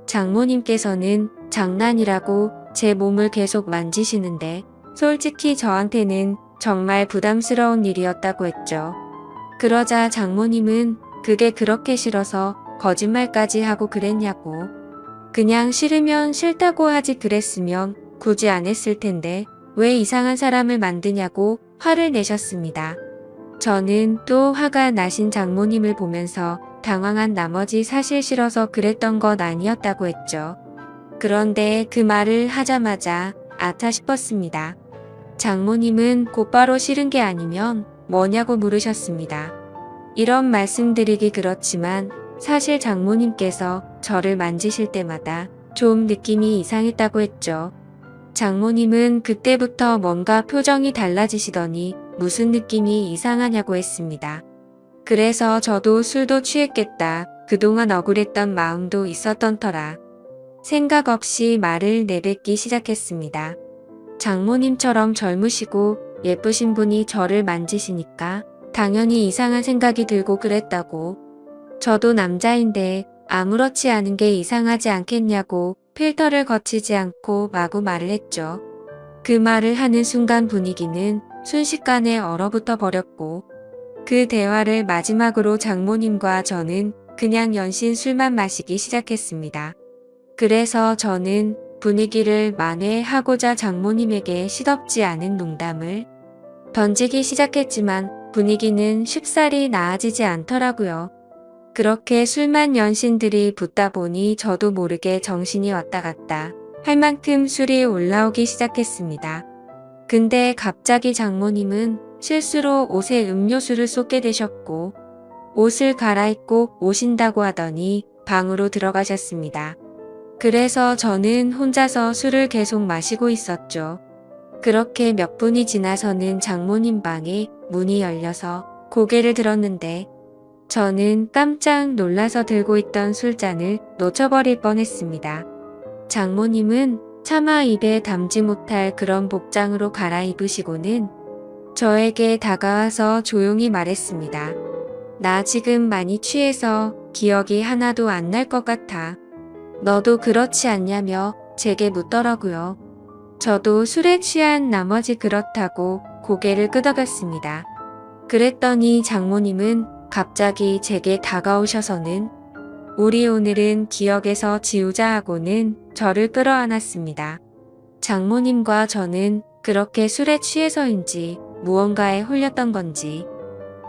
장모님께서는 장난이라고 제 몸을 계속 만지시는데 솔직히 저한테는 정말 부담스러운 일이었다고 했죠. 그러자 장모님은 그게 그렇게 싫어서 거짓말까지 하고 그랬냐고. 그냥 싫으면 싫다고 하지 그랬으면 굳이 안 했을 텐데 왜 이상한 사람을 만드냐고 화를 내셨습니다. 저는 또 화가 나신 장모님을 보면서 당황한 나머지 사실 싫어서 그랬던 것 아니었다고 했죠. 그런데 그 말을 하자마자 아차 싶었습니다. 장모님은 곧바로 싫은 게 아니면 뭐냐고 물으셨습니다. 이런 말씀드리기 그렇지만 사실 장모님께서 저를 만지실 때마다 좀 느낌이 이상했다고 했죠. 장모님은 그때부터 뭔가 표정이 달라지시더니 무슨 느낌이 이상하냐고 했습니다. 그래서 저도 술도 취했겠다. 그동안 억울했던 마음도 있었던 터라 생각 없이 말을 내뱉기 시작했습니다. 장모님처럼 젊으시고 예쁘신 분이 저를 만지시니까 당연히 이상한 생각이 들고 그랬다고. 저도 남자인데 아무렇지 않은 게 이상하지 않겠냐고 필터를 거치지 않고 마구 말을 했죠. 그 말을 하는 순간 분위기는 순식간에 얼어붙어 버렸고 그 대화를 마지막으로 장모님과 저는 그냥 연신 술만 마시기 시작했습니다. 그래서 저는 분위기를 만회하고자 장모님에게 시덥지 않은 농담을 던지기 시작했지만 분위기는 쉽사리 나아지지 않더라고요. 그렇게 술만 연신들이 붙다 보니 저도 모르게 정신이 왔다 갔다 할 만큼 술이 올라오기 시작했습니다. 근데 갑자기 장모님은 실수로 옷에 음료수를 쏟게 되셨고 옷을 갈아입고 오신다고 하더니 방으로 들어가셨습니다. 그래서 저는 혼자서 술을 계속 마시고 있었죠. 그렇게 몇 분이 지나서는 장모님 방에 문이 열려서 고개를 들었는데 저는 깜짝 놀라서 들고 있던 술잔을 놓쳐버릴 뻔했습니다. 장모님은 차마 입에 담지 못할 그런 복장으로 갈아입으시고는 저에게 다가와서 조용히 말했습니다. 나 지금 많이 취해서 기억이 하나도 안 날 것 같아. 너도 그렇지 않냐며 제게 묻더라고요. 저도 술에 취한 나머지 그렇다고 고개를 끄덕였습니다. 그랬더니 장모님은 갑자기 제게 다가오셔서는 우리 오늘은 기억에서 지우자 하고는 저를 끌어안았습니다. 장모님과 저는 그렇게 술에 취해서인지 무언가에 홀렸던 건지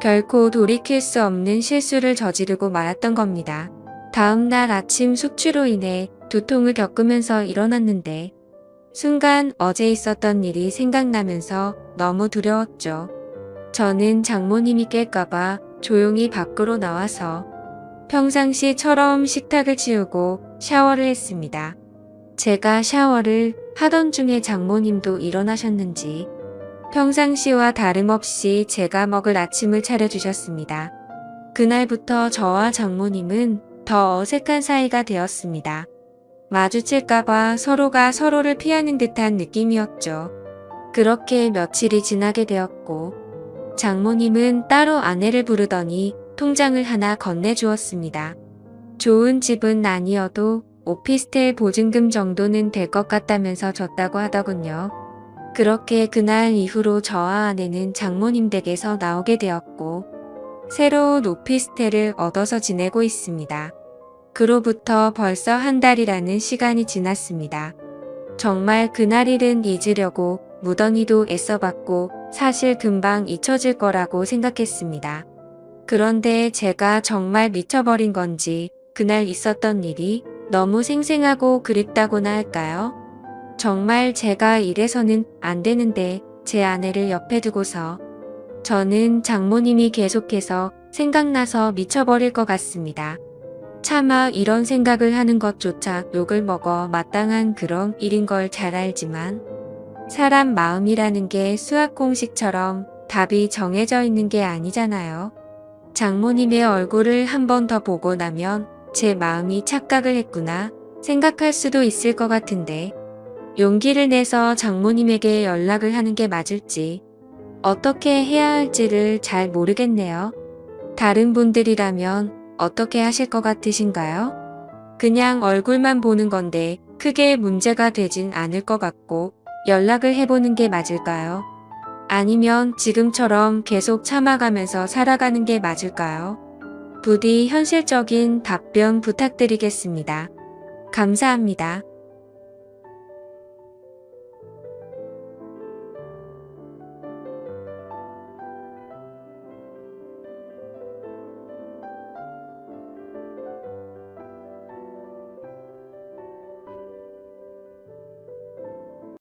결코 돌이킬 수 없는 실수를 저지르고 말았던 겁니다. 다음 날 아침 숙취로 인해 두통을 겪으면서 일어났는데 순간 어제 있었던 일이 생각나면서 너무 두려웠죠. 저는 장모님이 깰까봐 조용히 밖으로 나와서 평상시처럼 식탁을 치우고 샤워를 했습니다. 제가 샤워를 하던 중에 장모님도 일어나셨는지 평상시와 다름없이 제가 먹을 아침을 차려주셨습니다. 그날부터 저와 장모님은 더 어색한 사이가 되었습니다. 마주칠까봐 서로가 서로를 피하는 듯한 느낌이었죠. 그렇게 며칠이 지나게 되었고 장모님은 따로 아내를 부르더니 통장을 하나 건네주었습니다. 좋은 집은 아니어도 오피스텔 보증금 정도는 될 것 같다면서 줬다고 하더군요. 그렇게 그날 이후로 저와 아내는 장모님 댁에서 나오게 되었고 새로운 오피스텔을 얻어서 지내고 있습니다. 그로부터 벌써 한 달이라는 시간이 지났습니다. 정말 그날 일은 잊으려고 무던히도 애써봤고 사실 금방 잊혀질 거라고 생각했습니다. 그런데 제가 정말 미쳐버린 건지 그날 있었던 일이 너무 생생하고 그립다고나 할까요? 정말 제가 이래서는 안 되는데 제 아내를 옆에 두고서 저는 장모님이 계속해서 생각나서 미쳐버릴 것 같습니다. 차마 이런 생각을 하는 것조차 욕을 먹어 마땅한 그런 일인 걸 잘 알지만 사람 마음이라는 게 수학 공식처럼 답이 정해져 있는 게 아니잖아요. 장모님의 얼굴을 한 번 더 보고 나면 제 마음이 착각을 했구나 생각할 수도 있을 것 같은데 용기를 내서 장모님에게 연락을 하는 게 맞을지 어떻게 해야 할지를 잘 모르겠네요. 다른 분들이라면 어떻게 하실 것 같으신가요? 그냥 얼굴만 보는 건데 크게 문제가 되진 않을 것 같고 연락을 해보는 게 맞을까요? 아니면 지금처럼 계속 참아가면서 살아가는 게 맞을까요? 부디 현실적인 답변 부탁드리겠습니다. 감사합니다.